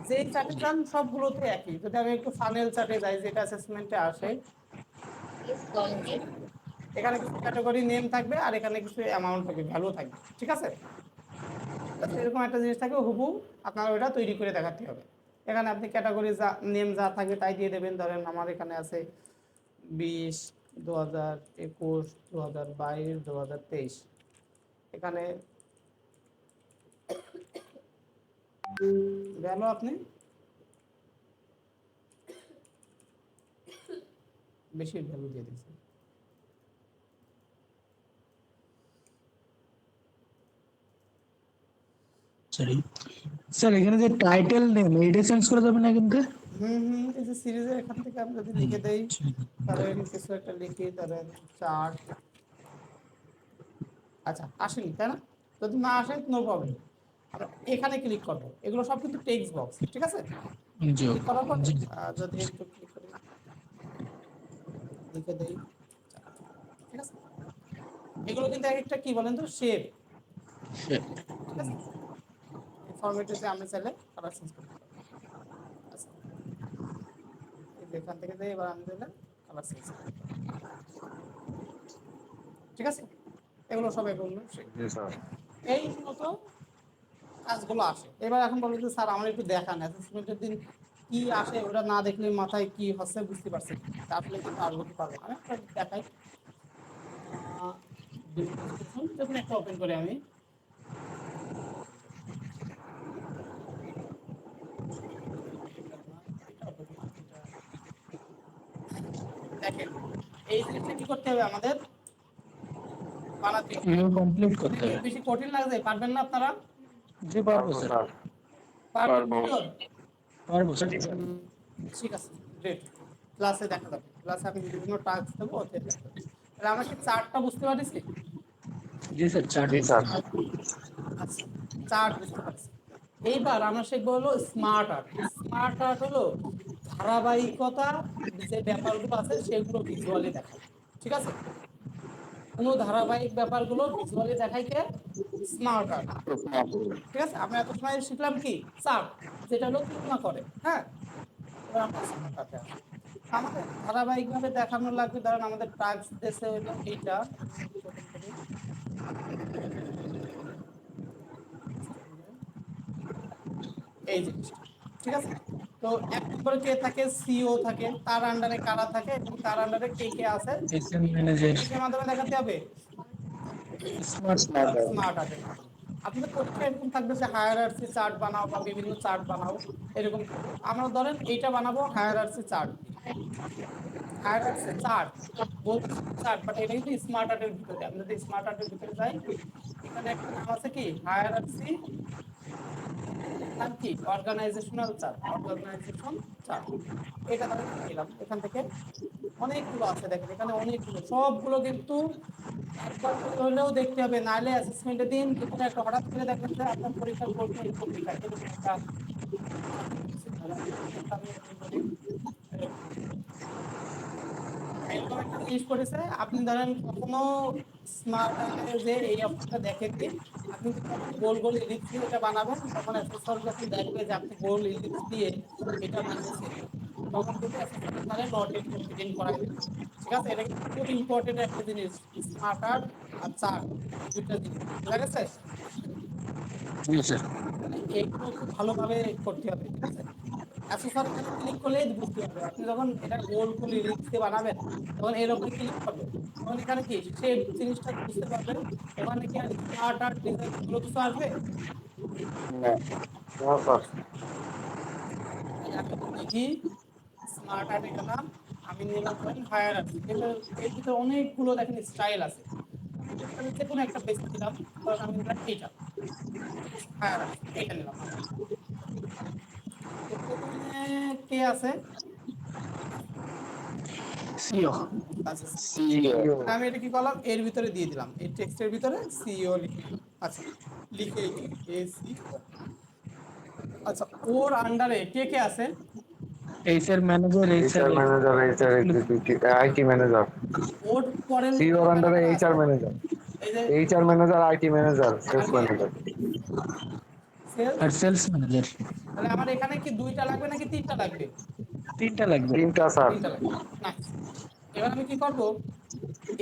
যেই চার্টে যান সবগুলোতে একই। যদি আমি একটু ফানেল চার্টে যাই যেটা অ্যাসেসমেন্টে আসে, এখানে কিছু ক্যাটাগরি নেম থাকবে আর এখানে কিছু অ্যামাউন্ট থাকবে, ভ্যালু থাকবে, ঠিক আছে। এরকম একটা জিনিস থাকবে, হুবহু আপনার ওইটা তৈরি করে দেখাতে হবে। এখানে আপনি ক্যাটাগরি যা নেম যা থাকবে তাই দিয়ে দেবেন। ধরেন আমার এখানে আছে 20, 2021, 2022, 2023, এখানে ভ্যালু আপনি বেশি ভ্যালু দিয়ে দিচ্ছেন। সরি স্যার, এখানে যে টাইটেল নেম এইটা চেঞ্জ করা যাবে না কিন্তু? এই যে সিরিজের এখান থেকে আমি যদি লিখে দেই, ধরেন কিছু একটা লিখি, ধরেন চার্ট, আচ্ছা আসেনি তাই না, যদি না আসে নো প্রবলেম, আমরা এখানে ক্লিক করব। এগুলো সব কিন্তু টেক্সট বক্স, ঠিক আছে। জি ক্লিক করার পর জি যদি একটু ক্লিক করি, লিখে দেই, ঠিক আছে। এগুলো কিন্তু এক একটা কি বলেন তো শেপ, স্যার। ঠিক আছে। এই ফরম্যাটে যে আমি চাইলে কালার চেঞ্জ করতে পারি। আচ্ছা এই যে এখান থেকে এবার আমি দিলে কালার চেঞ্জ করতে পারি, ঠিক আছে। এগুলো সব এগুলো জি স্যার। এই মতো কাজগুলো আসে। এবার এখন বলবো যে স্যার আমার একটু দেখান অ্যাসেসমেন্টের দিন কি আসে, ওটা না দেখলে মাথায় কি হচ্ছে বুঝতে পারছেন, আসলে কিন্তু আগ্রহ পারবো না। আমি একটা দেখাই, যখন একটা ওপেন করে আমি দেখেন এই জিনিসটা কি করতে হবে আমাদের বানাতে হবে। কমপ্লিট করতে হবে। বেশি কঠিন লাগছে, পারবেন না আপনারা? জি পারবো স্যার, পারবো। পারবো স্যার। ঠিক আছে, গ্রেট। ক্লাসে দেখা যাবে, ক্লাসে আমি বিভিন্ন টাস্ক দেবো, ওতে দেখা যাবে। তাহলে আমরা কি চার্টটা বুঝতে পারছি? জি স্যার, চার্ট। জি স্যার। আচ্ছা চার্ট বুঝতে পারছি। এইবার আমরা শিখবো হলো স্মার্ট আর্ট। স্মার্ট আর্ট হলো ধারাবাহিকতা, যে ব্যাপারগুলো আছে সেগুলো ভিজুয়ালি দেখায়, ঠিক আছে। কোনো ধারাবাহিক ব্যাপারগুলো ভিজুয়ালি দেখায় কে? স্মার্ট আর্ট, ঠিক আছে। আমরা এত সময় শিখলাম কি চার্ট, যেটা হলো তুলনা করে, হ্যাঁ। এবার আমরা স্মার্ট আর্টে আসি। আমাদের ধারাবাহিকভাবে দেখানো লাগবে, ধরেন আমাদের টাস্ক দেশে হলো এইটা, ওপেন করি, এই জিনিসটা, ঠিক আছে। তো এক নম্বরে কে থাকে? সিও থাকে, তার আন্ডারে কারা থাকে এবং তার আন্ডারে কে কে আছে, এসএম ম্যানেজার, কিসের মাধ্যমে দেখাতে হবে? স্মার্ট। স্মার্ট আর্টের মাধ্যমে। আপনাদের পরীক্ষা এরকম থাকবে যে হায়ারার্সি চার্ট বানাও বা বিভিন্ন চার্ট বানাও, এরকম থাকবে। আমরা ধরেন এইটা বানাবো হায়ারার্সি চার্ট, হায়ারার্সি চার্ট বলছি চার্ট, বাট এটা কিন্তু স্মার্ট আর্টের ভিতরে। আমরা যদি স্মার্ট আর্টের ভিতরে যাই, এখানে একটা নাম আছে কি হায়ারার্সি, নাম কি অর্গানাইজেশনাল চার্ট, অর্গানাইজেশন চার্ট। এটা তাহলে নিলাম, এখান থেকে অনেকগুলো আছে দেখেন, এখানে অনেকগুলো, সবগুলো কিন্তু একবার করে হলেও দেখতে হবে, নাহলে অ্যাসেসমেন্টের দিন যেখানে একটা হঠাৎ করে দেখবেন যে আপনার পরীক্ষার প্রশ্ন এরকম লেখা, এরকম একটা আমি open করি, এরকম একটা জিনিস করেছে। আপনি ধরেন কখনো স্মার্ট যে এই অপশনটা দেখেননি, আপনি যখন গোল গোল ইলিপস দিয়ে এটা বানাবেন, তখন অ্যাসেসর যখন দেখবে যে আপনি গোল ইলিপস দিয়ে এটা বানিয়েছেন, তখন কিন্তু অ্যাসেসর মানে নট ইট কনফিডেন্ট করাই দেবে, ঠিক আছে। এটা কিন্তু খুব ইম্পর্টেন্ট একটা জিনিস, স্মার্ট আর্ট আর চার্ট, দুইটা জিনিস, বুঝা গেছে? জি স্যার। এইগুলো খুব ভালোভাবে করতে হবে, ঠিক আছে। অ্যাসেসর ক্লিক করলেই বুঝতে হবে। আপনি যখন এটা গোল গোল ইলিপস দিয়ে বানাবেন তখন এর উপরে ক্লিক করবেন, তখন এখানে কি সেই জিনিসটা বুঝতে পারবেন। ওখানে কি আর স্মার্ট আর ডিজাইন গুলো কিছু আসবে? না স্যার। তাহলে আমি একটু লিখি, স্মার্ট আর্টে গেলাম, আমি নিলাম ধরেন হায়ার আর্ট। এর ভিতরে অনেকগুলো দেখেন স্টাইল আছে। আমি এটার ভিতরে যে কোনো একটা বেছে দিলাম, ধরেন আমি নিলাম এইটা, হায়ার আর্ট, এইটা নিলাম। তো প্রথমে কে আছে? সিও। আচ্ছা, সিইও। আমি এটা কি করলাম, এর ভিতরে দিয়ে দিলাম, এই টেক্সটের ভিতরে সিইও লিখে দিলাম। আচ্ছা, লিখে এসিও। আচ্ছা, ওর আন্ডারে কে কে আছে? HR manager, HR manager, HR executive, IT manager. ওর পরের সিওর আন্ডারে এইচআর ম্যানেজার, এই যে HR manager, IT manager, sales manager. Sales. আর সেলস ম্যানেজার। তাহলে আমার এখানে কি দুইটা লাগবে নাকি তিনটা লাগবে? তিনটা লাগবে। তিনটা স্যার। তিনটা লাগবে। নাইস। এবার আমি কি করব,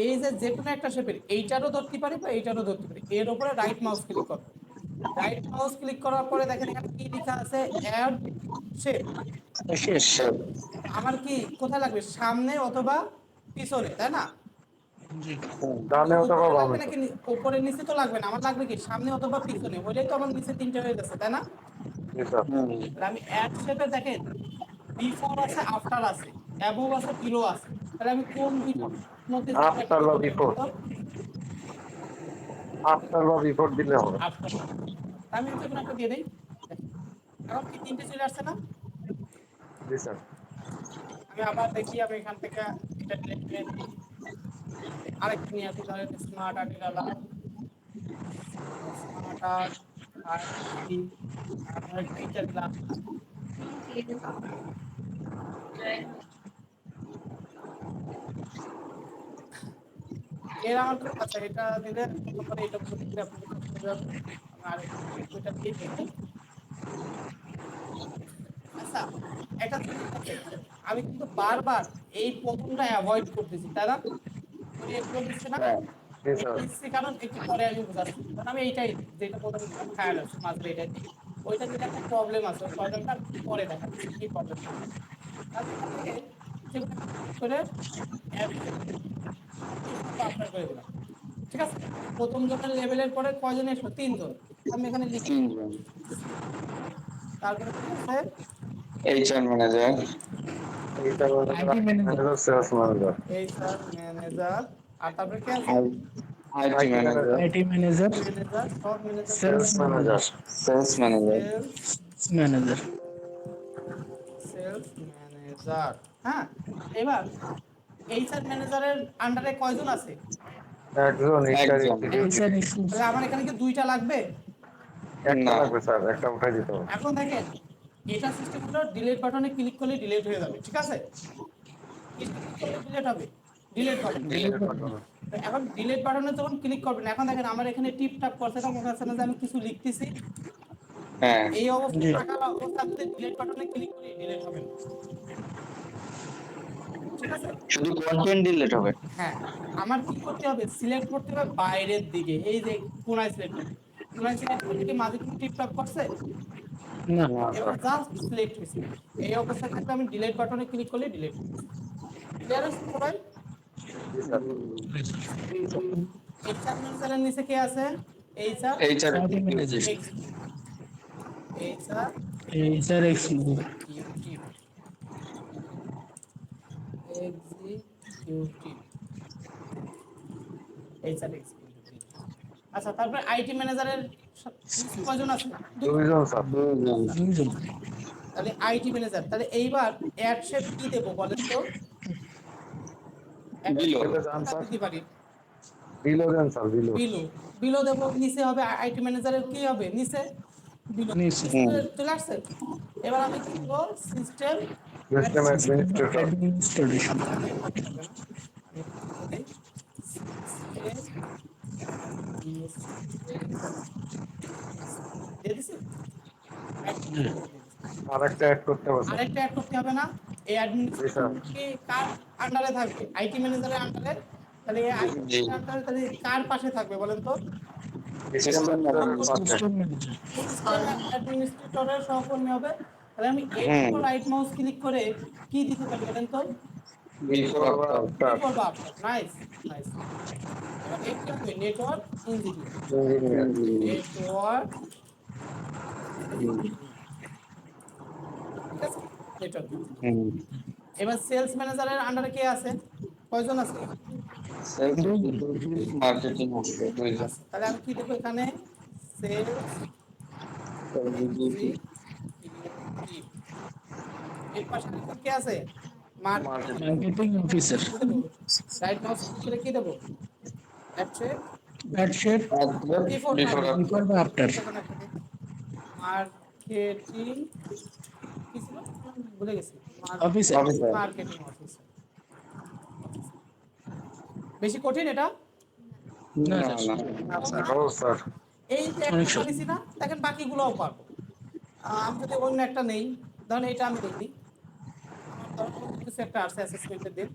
এই যে কোনো একটা শেপের এইটারও ধরতে পারি বা এইটারও ধরতে পারি, এর উপরে রাইট মাউস ক্লিক করব। রাইট মাউস ক্লিক করার পরে দেখেন এখানে কি লেখা আছে, অ্যাড শেপ। শেষ। আমার কি কোথায় লাগবে, সামনে অথবা পিছনে, তাই না? জি। ডানে অথবা উপরে লাগবে বামে। নাকি উপরে নিচে? তো লাগবে না, আমার লাগবে কি সামনে অথবা পিছনে, হইলেই তো আমার নিচে তিনটে হয়ে যাচ্ছে, তাই না? জি স্যার। তাহলে আমি অ্যাড শেপে দেখেন বিফোর আছে, আফটার আছে, অ্যাবোভ আছে, বিলো আছে। তাহলে আমি কোন দুইটার মধ্যে আফটার বা বিফোর, আফটার বা বিফোর দিলে হবে। আফটার। আমি যে কোনো একটা দিয়ে দেই। এখন কি তিনটে চলে আসছে না? জি স্যার। আমি আবার দেখি, আমি এখান থেকে এটা ডিলিট করে দিই, আরেকটা নিয়ে আসি, ধরেন স্মার্ট আর্ট গেলাম, স্মার্ট আর্ট আর এইটা দিলাম। এর আমার আচ্ছা, এটা দিলে প্রথমবার এটা বলে দিলে আপনাদের কষ্ট হয়ে যাবে। আমি আরেকটা ওইটা দিয়ে দিই। আচ্ছা, এটা জিনিস আছে, আমি কিন্তু বারবার এই প্রথমটা অ্যাভয়েড করতেছি, তাই না? আমি এগুলো দিচ্ছি না, জি স্যার। দিচ্ছি কারণ একটু পরে আমি বোঝাচ্ছি। কারণ আমি এইটাই যেটা প্রথমে দিলাম ফায়ার আছে মাঝে, এটাই দিই। ওইটা দিলে একটা প্রবলেম আছে, ওই প্রবলেমটা পরে দেখাচ্ছি কি প্রবলেমটা। তাহলে এখান থেকে যেগুলো ক্লিক করে অ্যাড আপনার করে দিলাম। ঠিক আছে, প্রথম জনের লেভেলের পরে কয়জন এসো? তিনজন। আমি এখানে লিখি, তারপরে কি আছে, HR manager, HR IT manager. Manager, sales manager, HR manager, আর তারপরে কি আছে, IT manager, IT manager, manager, সব manager, sales sales manager, manager. Sales manager. Sales manager. Sales manager. হ্যাঁ, এবার এইচআর ম্যানেজারের আন্ডারে কয়জন আছে? একজন এইচআর একজন। এক্সিকিউটিভ। এইচআর তাহলে আমার এখানে কি দুইটা লাগবে? একটা না। লাগবে স্যার, একটা উঠাই দিতে হবে। এখন দেখেন, এটা সিস্টেম হলো ডিলিট বাটনে ক্লিক করলে ডিলিট হয়ে যাবে, ঠিক আছে? ক্লিক করলে ডিলিট হবে, ডিলিট হবে। তো এখন ডিলিট বাটনে যখন ক্লিক করবেন, এখন দেখেন আমার এখানে টিপ টাপ করছে না, মনে হচ্ছে না যে আমি কিছু লিখতেছি। হ্যাঁ। এই অবস্থা থাকা অবস্থাতে ডিলিট বাটনে ক্লিক করে ডিলিট হবে না, ঠিক আছে? শুধু কন্টেন্ট ডিলিট হবে। হ্যাঁ, আমার কি করতে হবে, সিলেক্ট করতে হবে বাইরের দিকে, এই যে কোনায় সিলেক্ট করতে, কোনায় সিলেক্ট করতে কি মাঝে কোনো টিপ টাপ করছে? না। না এবার স্যার। জাস্ট সিলেক্ট হয়েছে। এই অবস্থায় থাকলে আমি ডিলিট বাটনে ক্লিক করলে ডিলিট হবে। ক্লিয়ার আছে সবাই? জি স্যার। এইচআর ম্যানেজারের নিচে কে আছে? HR HR IT manager, HR HR executive. Executive, executive, HR executive. আচ্ছা, তারপরে আইটি ম্যানেজারের কয়জন আছে? দুইজন স্যার। দুইজন। তাহলে আইটি ম্যানেজার, তাহলে এইবার অ্যাড শেপ কি দেবো বলেন তো? বিলো। দিতে পারি বিলো দেন স্যার, বিলো। বিলো, বিলো দেবো। নিচে হবে আইটি ম্যানেজারের কি হবে, নিচে বিলো নিচে। চলে আসছে। এবার আমি কি করবো, সিস্টেম সিস্টেম অ্যাডমিনিস্ট্রেটর। অ্যাডমিনিস্ট্রেশন। আরেকটা অ্যাড করতে হবে স্যার। আরেকটা অ্যাড করতে হবে না? এই জি অ্যাডমিনিস্ট্রেশন স্যার। কি কার আন্ডারে থাকবে? আইটি ম্যানেজারের আন্ডারে। তাহলে এই আইটি জি। আন্ডারে তাহলে কার পাশে থাকবে বলেন তো? সিস্টেম ম্যানেজারের পাশে। System manager. সিস্টেম অ্যাডমিনিস্ট্রেটরের সহকর্মী হবে। তাহলে আমি এর উপর রাইট মাউস ক্লিক করে কি দিতে পারি বলেন তো? বিফোর আফটার বিফোর বা আফটার। Nice nice. এবার এর কি হবে? Network engineer. নেটওয়ার্ক, ঠিক আছে, নেটওয়ার্ক ইঞ্জিনিয়ার। এবার সেলস ম্যানেজারের আন্ডারে কে আছে? কয়জন আছে? মার্কেটিং হচ্ছে দুইজন। আচ্ছা, তাহলে আমি কি দেবো এখানে? Sales executive. এর পাশে আরেকজন কে আছে? মার্কেটিং। Marketing officer. কি দেবো? রাইট মাউস ক্লিক করে কি দেবো? অ্যাডসেট ব্যাডশেট বিফোর বিফোর বা আফটার। মার্কেটিং কি ছিল? ভুলে গেছি। অফিসার। Marketing officer. বেশি কঠিন এটা? না ও স্যার, এই যে অনেক একটা পারিছি না, দেখেন বাকিগুলোও পারবো। আমি যদি অন্য একটা নেই, ধরেন এটা আমি দেখি, আমার ধরেন অন্য কিছু একটা আছে অ্যাসেসমেন্টের দিন,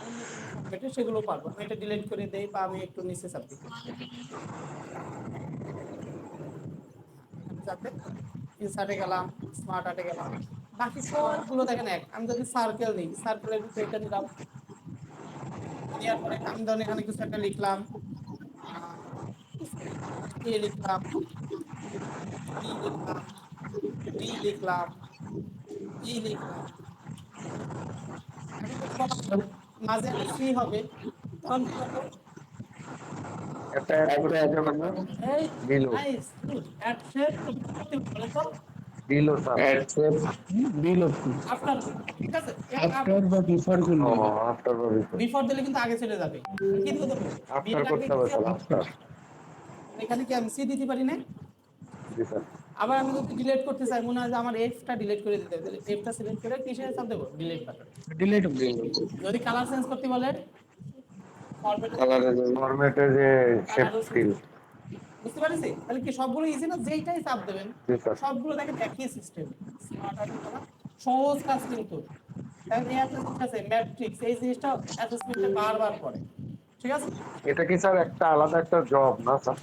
অন্য কোনো ফরম্যাটে সেগুলো পারবো। আমি এটা ডিলিট করে দেই বা আমি একটু নিচে চাপ দিই, এখানে চাপ দেই, ইনসার্টে গেলাম, স্মার্ট আর্টে গেলাম, বাকি সবগুলো দেখেন এক। আমি যদি সার্কেল নিই, সার্কেলের ভিতরে এটা নিলাম, নেওয়ার পরে আমি ধরেন এখানে কিছু একটা লিখলাম, এ লিখলাম, বি লিখলাম, ডি লিখলাম, ই লিখলাম, এখন যদি বলা হয় মাঝে একটা সি হবে, তখন কি হবে? একটা অ্যাড করে আছে না এই দিল নাইস গুড অ্যাড শেপ করতে বলে তো দিল স্যার। বিল আফটার, ঠিক আছে, আফটার বা বিফোর ও করলে আফটার বা বিফোর, বিফোর দিলে কিন্তু আগে চলে যাবে। কি দিয়ে দেবো? বি আফটার এর আগে করতে হবে কি স্যার, হবে? আফটার। এখানে কি আমি সি দিতে পারি না? জি স্যার। আবার আমি যদি ডিলিট করতে চাই, মনে হয় যে আমার এফটা ডিলিট করে দিতে হবে, তাহলে এফটা সিলেক্ট করে কিসে চাপ দেবো? Delete button. ডিলিট যদি কালার চেঞ্জ করতে বলে, ফরম্যাটে ফরম্যাটে যে শেপ কালারও ফিল। বুঝতে পারছি? তাহলে কি সবগুলো ইজি না? যেইটাই চাপ দেবেন জি স্যার। সবগুলো দেখেন একই সিস্টেম। স্মার্ট আর্ট করা সহজ কাজ কিন্তু। তাহলে এই একটা জিনিস আছে ম্যাট্রিক্স, এই জিনিসটা অ্যাসেসমেন্টে বারবার করে, ঠিক আছে? এটা কি স্যার একটা আলাদা একটা জব না স্যার?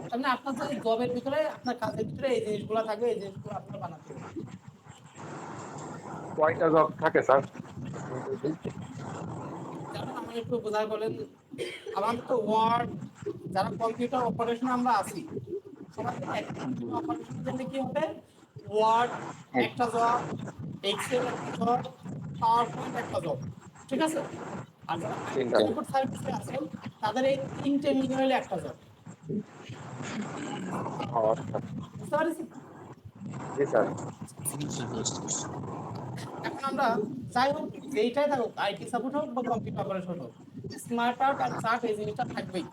তার মানে আপনার যে জবের ভিতরে, আপনার কাজের ভিতরে এই জিনিসগুলো থাকবে, এই জিনিসগুলো আপনার বানাতে হবে। কয়টা জব থাকে স্যার? যেমন আমার একটু বোঝায় বলেন, আমাদের তো ওয়ার্ড, যারা কম্পিউটার অপারেশন আমরা আছি, সবাই অপারেশনের জন্য কি হবে? ওয়ার্ড একটা জব, এক্সেল একটা জব, পাওয়ার পয়েন্ট একটা জব, ঠিক আছে? আর যারা সাপোর্ট সার্ভিসে আছেন, তাদের এই তিনটে মিলে হলে একটা জব। ও আচ্ছা। বুঝতে পারছি? জি স্যার। এখন আমরা যাই হোক, যেইটাই থাকুক, আইটি সাপোর্ট হোক বা কম্পিউটার অপারেশন হোক, স্মার্ট আর্ট আর চার্ট এই জিনিসটা থাকবেই।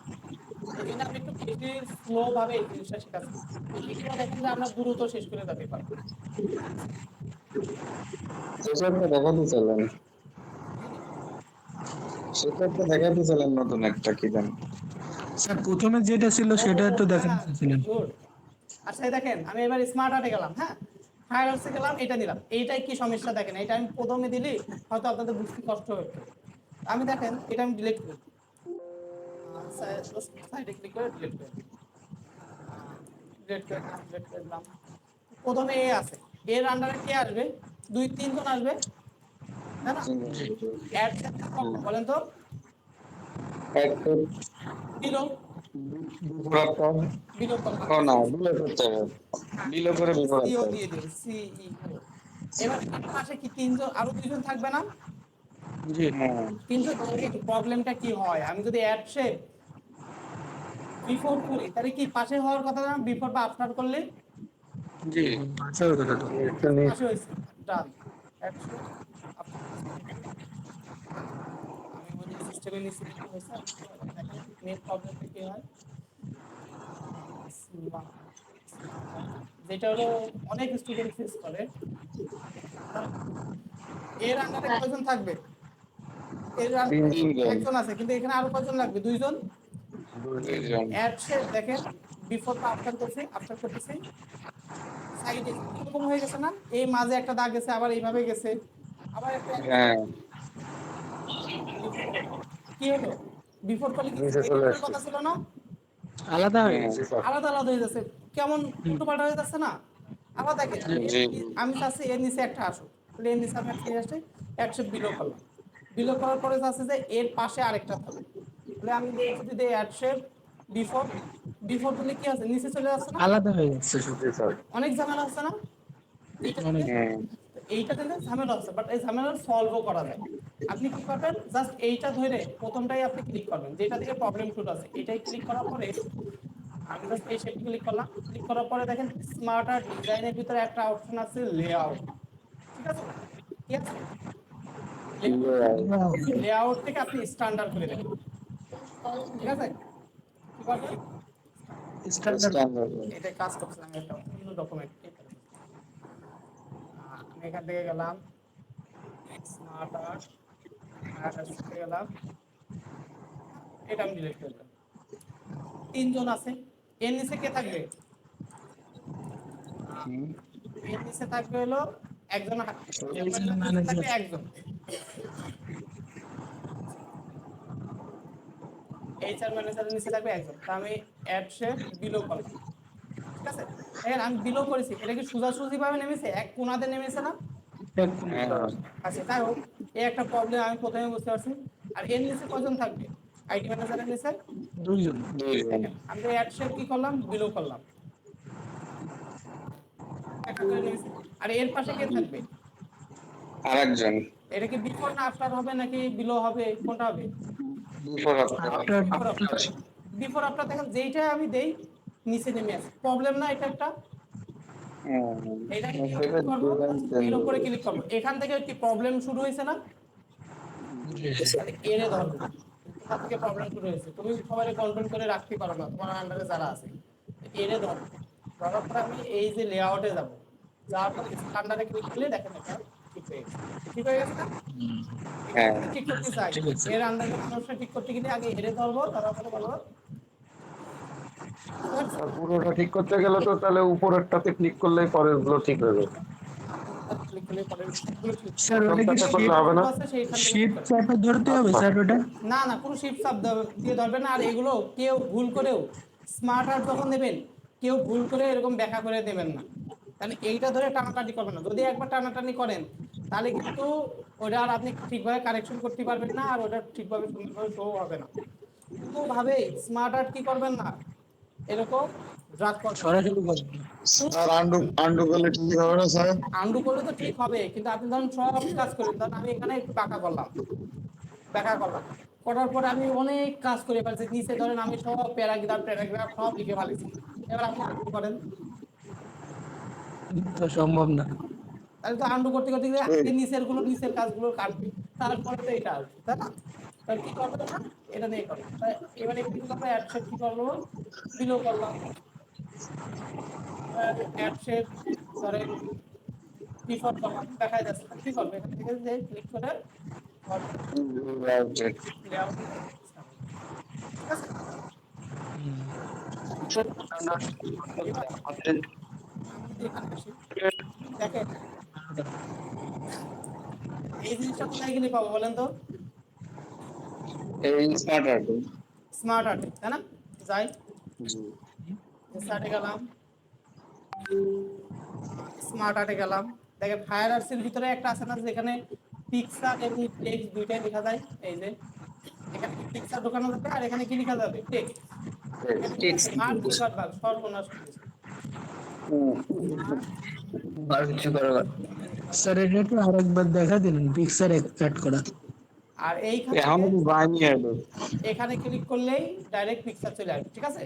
এই জন্য আমি একটু বেশি স্লো ভাবে এই জিনিসটা শেখাচ্ছি। এগুলো দেখেন যে আমরা দ্রুত শেষ করে যেতে পারবো। সেটা দেখাতে চাইলেন, সেটা তো দেখাতে চাইলেন নতুন একটা কি জানি। স্যার প্রথমে যেটা ছিল সেটা একটু দেখেন ছিলেন। গুড। আচ্ছা এই দেখেন, আমি এবার স্মার্ট আর্টে গেলাম, হ্যাঁ, হায়ার আর্টসে গেলাম, এটা নিলাম। এইটাই কি সমস্যা দেখেন, এটা আমি প্রথমে দিলি হয়তো আপনাদের বুঝতে কষ্ট হতো। আমি দেখেন এটা আমি ডিলিট করি, সাইডে ক্লিক করে ডিলিট করে দিই। ডিলিট করে দিলাম। প্রথমে এ আছে, এর আন্ডারে কে আসবে? 2-3 জন আসবে, তাই না? অ্যাড বলেন তো, বিলো বিলো না বিলো করতে হবে, বিলো করে বিলো করতে সিও হবে। দিয়ে দিন, সিইও। এবার এর পাশে কি 3 জন, আরো 2 জন থাকবে না? জি হ্যাঁ কিন্তু প্রবলেমটা কি হয়, আমি যদি অ্যাড শেপ বিফোর করি, তাহলে কি পাশে হওয়ার কথা না? বিফোর বা আফটার করলে জি আচ্ছা কথা তো একটু নিচ পাশে হয়েছে, ডান। অ্যাড শেপ আমি বলি সিস্টেমে নিচে কি হয়েছে, দেখেন মেন প্রবলেমটা কি হয়, যেটা হলো অনেক স্টুডেন্ট ফেস করে। এর আন্ডারে কয়জন থাকবে? এর আন্ডারে একজন আছে, কিন্তু এখানে আরো কয়জন লাগবে? 2 জন। অ্যাড শেপ দেখেন, বিফোর বা আফটার করছি, আফটার করতেছি, সাইডে এরকম হয়ে গেছে না? এই মাঝে একটা দাগ গেছে, আবার এইভাবে গেছে, আবার একটা হ্যাঁ কি হলো? বিফোর করলে কি নিচে চলে এরকম আসছে। কথা ছিল না? আলাদা হয়ে গেছে। আলাদা আলাদা হয়ে যাচ্ছে, কেমন উল্টো পাল্টা হয়ে যাচ্ছে না? আবার দেখেন জি। আমি চাচ্ছি এর নিচে একটা আসুক, প্লেন দিছে আমি একটা আসছে অ্যাড বিলো করলাম, বিলো করার পরে আছে যে এর পাশে আরেকটা থাকবে, তাহলে আমি যদি দেই অ্যাড বিফোর, বিফোর দিলে কি আছে নিচে চলে আসছে না, আলাদা হয়ে যাচ্ছে সব। জি স্যার। অনেক ঝামেলা আছে না এইটা অনেক। দিলে? এইটা দিলে ঝামেলা আছে, বাট এই ঝামেলা সলভও করা যায়। আপনি কি করবেন, জাস্ট এইটা ধরে প্রথমটাই আপনি ক্লিক করবেন যেটা থেকে প্রবলেম শুরু আছে, এটাই ক্লিক করার পরে আমি জাস্ট এই শেপে ক্লিক করলাম, ক্লিক করার পরে দেখেন স্মার্ট আর ডিজাইনের ভিতরে একটা অপশন আছে লেআউট, ঠিক আছে, কি আছে লেআউট থেকে আপনি স্ট্যান্ডার্ড করে দেবেন, ঠিক আছে, কি করবেন স্ট্যান্ডার্ড। এটা কাজ করছে, আমি একটা অন্য ডকুমেন্ট আমি এখান থেকে গেলাম স্মার্ট আর্ট থেকে গেলাম, এটা আমি ডিলিট করে দিলাম। তিনজন আছে, এর নিচে কে থাকবে, এর নিচে থাকবে হলো একজন, থাকবে একজন, এইচআর ম্যানেজারের নিচে থাকবে একজন, তা আমি অ্যাড শেপ বিলো করলাম, ঠিক আছে, এখন আমি বিলো করেছি, এটা কি সোজাসুজি ভাবে নেমেছে, এক কোণাতে নেমেছে না, আচ্ছা তাই হোক, এই একটা প্রবলেম আমি প্রথমে বুঝতে পারছি। আর এর নিচে কয়জন থাকবে, আইটি ম্যানেজারের নিচে দুইজন। আমি অ্যাড শেপ কি করলাম বিলো করলাম, একটা করে নিয়েছি। আর এর পাশে কে থাকবে, আরেকজন এটা কি বিফোর না আফটার হবে নাকি বিলো হবে, কোনটা হবে, বিফোর আফটার, দেখেন যেইটা আমি দেই নিচে নেমে আসে, প্রবলেম না এটা একটা, এটা এর উপরে ক্লিক করব, এখান থেকে কি প্রবলেম শুরু হয়েছে না, এরে ধরবে, কোথা থেকে প্রবলেম শুরু হয়েছে, তুমি সবাই কন্ট্রোল করে রাখতে পারো না তোমার আন্ডারে যারা আছে, এরে ধরবে, ধরার পর আমি এই যে লেআউটে যাব, যাওয়ার পর স্ট্যান্ডার্ডে ক্লিক করলে দেখেন এটা ঠিক হয়ে গেছে, ঠিক হয়ে গেছে না, ঠিক করতে চাই এর আন্ডারে সমস্যা ঠিক করতে গেলে আগে এরে ধরবো, তারপরে বলবো আর পুরোটা ঠিক করতে গেলে তো তাহলে উপরেরটাতে ক্লিক করলেই পরের গুলো ঠিক হয়ে যাবে। ক্লিক করলে পরে স্যার ওটা কি কোনটাতে করলে হবে না? আছে সেইখান থেকে শিফট চাপে ধরতে হবে স্যার ওটা? না না কোনো শিফট সাব দিয়ে ধরবে না। আর এগুলো কেউ ভুল করেও স্মার্ট আর্ট যখন দেবেন কেউ ভুল করে এরকম ব্যাখ্যা করে দেবেন না, তাহলে এইটা ধরে টানাটানি করবেন না, যদি একবার টানাটানি করেন তাহলে কিন্তু ওটা আর আপনি ঠিকভাবে কারেকশন করতে পারবেন না, আর ওটা ঠিকভাবে সুন্দরভাবে শো হবে না। কোনোভাবেই স্মার্ট আর্ট কি করবেন না, এরকম ড্রাগ সরাসরি করবেন। স্যার আন্ডু আন্ডু করলে ঠিক হবে না স্যার? আন্ডু করলে তো ঠিক হবে, কিন্তু আপনি ধরুন সব কাজ করেন, ধরুন আমি এখানে একটু বাঁকা করলাম, ব্যাখ্যা করলাম, করার পরে আমি অনেক কাজ করে ফেলছি, নিচে ধরেন আমি সব প্যারাগ্রাফ প্যারাগ্রাফ সব লিখে ফেলেছি, এবার আপনি আন্ডু করেন, তো সম্ভব না। তাহলে তো আন্ডু করতে করতে গেলে আগে নিচের কাজগুলো কাটবে, তারপরে তো এটা আসবে, তাই না, তাহলে কি করবে না এটা নিয়ে করবে, এবার একটু আমরা অ্যাডসেট কি করবো বিলো করলাম, অ্যাডসেট ধরেন ডিফল্ট করলাম, দেখা যাচ্ছে কি করবে এখান থেকে যে ক্লিক করে layout ঠিক আছে। এখানে আসি, দেখেন এই জিনিসটা কোথায় গেলে পাবো বলেন তো, এই স্মার্ট আর্ট। স্মার্ট আর্ট, তাই না, যাই স্টার্টে গেলাম, স্মার্ট আর্টে গেলাম, দেখেন ফায়ার আর্টসের ভিতরে একটা আছে না যেখানে পিক্সার এবং টেক্সট দুইটাই লেখা যায়, এই যে এখানে পিক্সার ঢোকানো যাবে আর এখানে কি লেখা যাবে টেক্সট, আর দুইবার ভাগ সর্বনাশ করেছে। আর কিছু করার স্যার এটা একটু আরেকবার দেখা দিন পিকচার অ্যাড করা। আর এইখানে এখন বানি আলো এখানে ক্লিক করলেই ডাইরেক্ট পিকচার চলে আসবে, ঠিক আছে,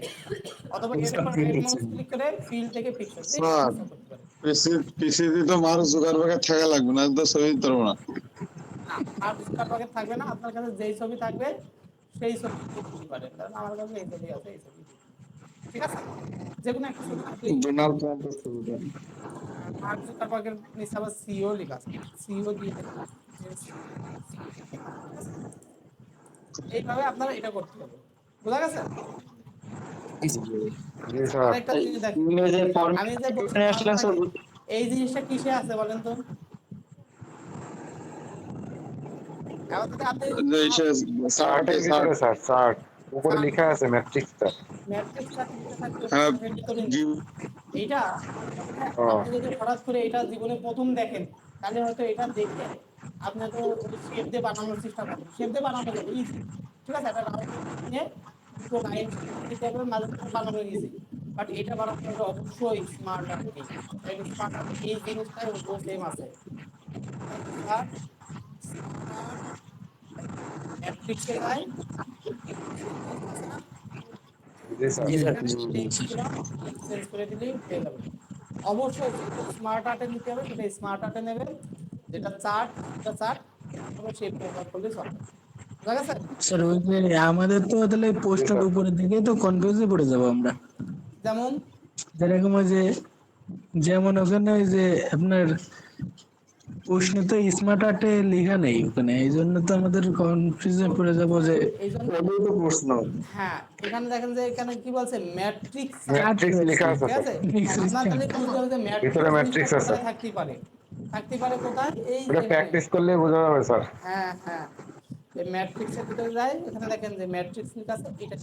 অথবা এর উপর মাউস ক্লিক করে ফিল থেকে পিকচার স্যার পিসি তো মার জোগাড় বাগা থাকা লাগবে না, তো ছবি দিতে পারবো না। আর সুপার পকেট থাকবে না, আপনার কাছে যেই ছবি থাকবে সেই ছবি দিতে পারেন, কারণ আমার কাছে এই ছবি আছে, এই ছবি, ঠিক আছে, যে কোনো একটা ছবি আপনি ডোনাল্ড ট্রাম্পের ছবিটা মার্ক জুকারবার্গের নিচে আবার সিও লেখা আছে, সিও দিয়ে দেবেন। এইভাবে আপনারা এটা করতে হবে, বোঝা গেছে? জি স্যার। আরেকটা জিনিস দেখেন, ইমেজের আমি যে ফরম্যাটে আসলে স্যার এই জিনিসটা কিসে আছে বলেন তো, এখন যদি আপনি যে চার্টের ভিতরে স্যার, চার্ট উপরে লেখা আছে ম্যাট্রিক্সটা। ম্যাট্রিক্স সার্টিফিকেট থাকবে হ্যাঁ, এর ভিতরে জি এইটা আপনি যদি হঠাৎ করে এটা জীবনে প্রথম দেখেন তাহলে হয়তো এটা দেখে আপনি তো শেপ দিয়ে বানানোর চেষ্টা করবেন, শেপ দিয়ে বানানো যাবে ইজি, ঠিক আছে, একটা রাউন্ড নিয়ে দুটো লাইন দিতে হবে, মাঝে বানানো ইজি। বাট এটা বানাতে হবে অবশ্যই স্মার্ট আর কি, স্মার্ট আর এই জিনিসটাই সেম আছে। আর ম্যাট্রিক্সে যায় জি স্যার। জি স্যার। চেঞ্জ করে দিলেই পেয়ে যাবেন। অবশ্যই স্মার্ট আর্টে নিতে হবে, সেটা স্মার্ট আর্টে নেবেন, যেটা চার্ট সেটা চার্ট, তবে সেই ব্যবহার করলে চলে। বুঝা গেছে? স্যার ওই যে আমাদের তো তাহলে পোস্টের উপরে থেকে তো কনফিউজে পড়ে যাবো আমরা। যেমন যেরকম ওই যে যেমন ওখানে ওই যে আপনার প্রশ্ন তো স্মার্ট আর্টে লেখা নেই ওখানে, এই জন্য তো আমাদের কনফিউজে পড়ে যাবো যে এই জন্য ওটাই তো প্রশ্ন। হ্যাঁ, এখানে দেখেন যে এখানে কি বলছে ম্যাট্রিক্স, ম্যাট্রিক্স লেখা আছে ঠিক আছে? আপনার তাহলে বুঝতে হবে যে ভিতরে ম্যাট্রিক্স matrix আছে। কোথায় থাকতে পারে, থাকতে পারে কোথায়, এই এটা যে প্র্যাকটিস করলে বোঝা যাবে স্যার। হ্যাঁ হ্যাঁ, এই ম্যাট্রিক্সের ভিতরে যায়, এখানে দেখেন যে ম্যাট্রিক্স লেখা আছে এটা।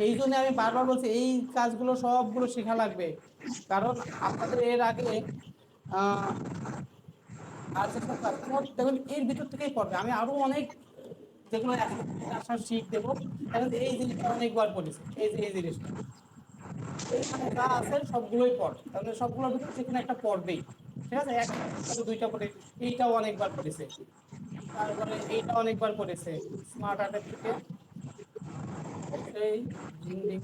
এই জন্য আমি বারবার বলছি এই কাজগুলো সবগুলো শেখা লাগবে, কারণ আপনাদের এর আগে আর যেসব কাজ দেখুন এর ভিতর থেকেই পড়বে। আমি আরো অনেক যেগুলো আসার শিখ দেবো, কারণ এই জিনিসটা অনেকবার পড়েছি, এই যে এই জিনিসটা এইখানে যা আছে সবগুলোই পড়ে, তাহলে সবগুলোর ভিতরে যেখানে একটা পড়বেই, ঠিক আছে, একটা দুইটা পড়ে, এইটাও অনেকবার পড়েছে, তারপরে এইটা অনেকবার পড়েছে, স্মার্ট আর্টের থেকে এই জিন্ডিং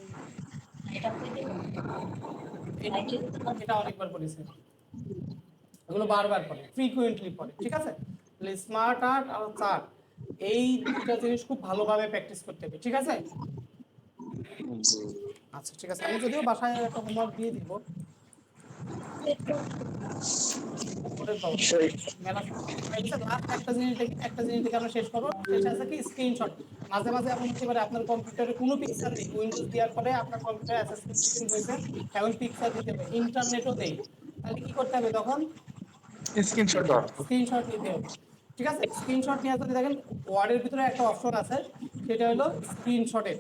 এটা অনেকবার পড়েছে, এগুলো বারবার পড়ে, ফ্রিকুয়েন্টলি পড়ে, ঠিক আছে। তাহলে স্মার্ট আর্ট আর চার্ট এই দুটা জিনিস খুব ভালোভাবে প্র্যাকটিস করতে হবে, ঠিক আছে। আচ্ছা ঠিক আছে, আমি যদিও বাসায় একটা হোমওয়ার্ক দিয়ে দিব, করে দাও। মেলা লাস্ট একটা জিনিস দেখে আমরা শেষ করবো, সেটা আছে কি স্ক্রিনশট। মাঝে মাঝে এমন হতে পারে আপনার কম্পিউটারে কোনো পিকচার নেই, উইন্ডোজ দেওয়ার পরে আপনার কম্পিউটারে অ্যাসেসমেন্ট হয়েছে, এখন পিকচার দিতে হবে, ইন্টারনেটও নেই, তাহলে কি করতে হবে তখন? স্ক্রিনশট। স্ক্রিনশট নিতে হবে, ঠিক আছে। স্ক্রিনশট নিয়ে যদি দেখেন ওয়ার্ডের ভিতরে একটা অপশন আছে, সেটা হলো স্ক্রিনশটের।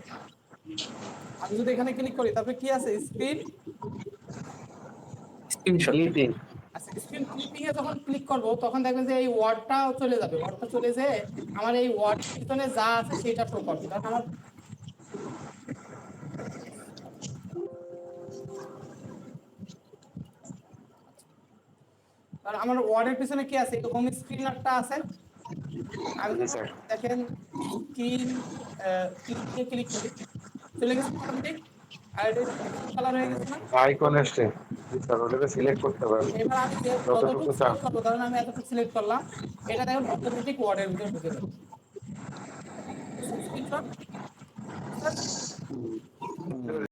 আমি যদি এখানে ক্লিক করি তারপরে কি আছে স্ক্রিন, আচ্ছা স্ক্রিন ক্লিপিং এ যখন ক্লিক করব তখন দেখবেন যে এই ওয়ার্ডটা চলে যাবে, ওয়ার্ডটা চলে যেয়ে আমার এই ওয়ার্ডের ভিতরে যা আছে সেটা শো করবে, কারণ আমার আমার ওয়ার্ডের পিছনে কি আছে, হোম স্ক্রিনারটা আছে। আমি দেখেন স্ক্রিন ক্লিক করি, চলে গেছে অটোমেটিক, আর এটা কালার হয়ে গেছে না, আইকন আসছে। জি স্যার, ওটাকে সিলেক্ট করতে হবে। এবার আমি যতটুকু সিলেক্ট করবো, ধরেন আমি এতটুকু সিলেক্ট করলাম, এটা দেখুন অটোমেটিক ওয়ার্ডের ভিতরে ঢুকে যাবে। স্ক্রিনশট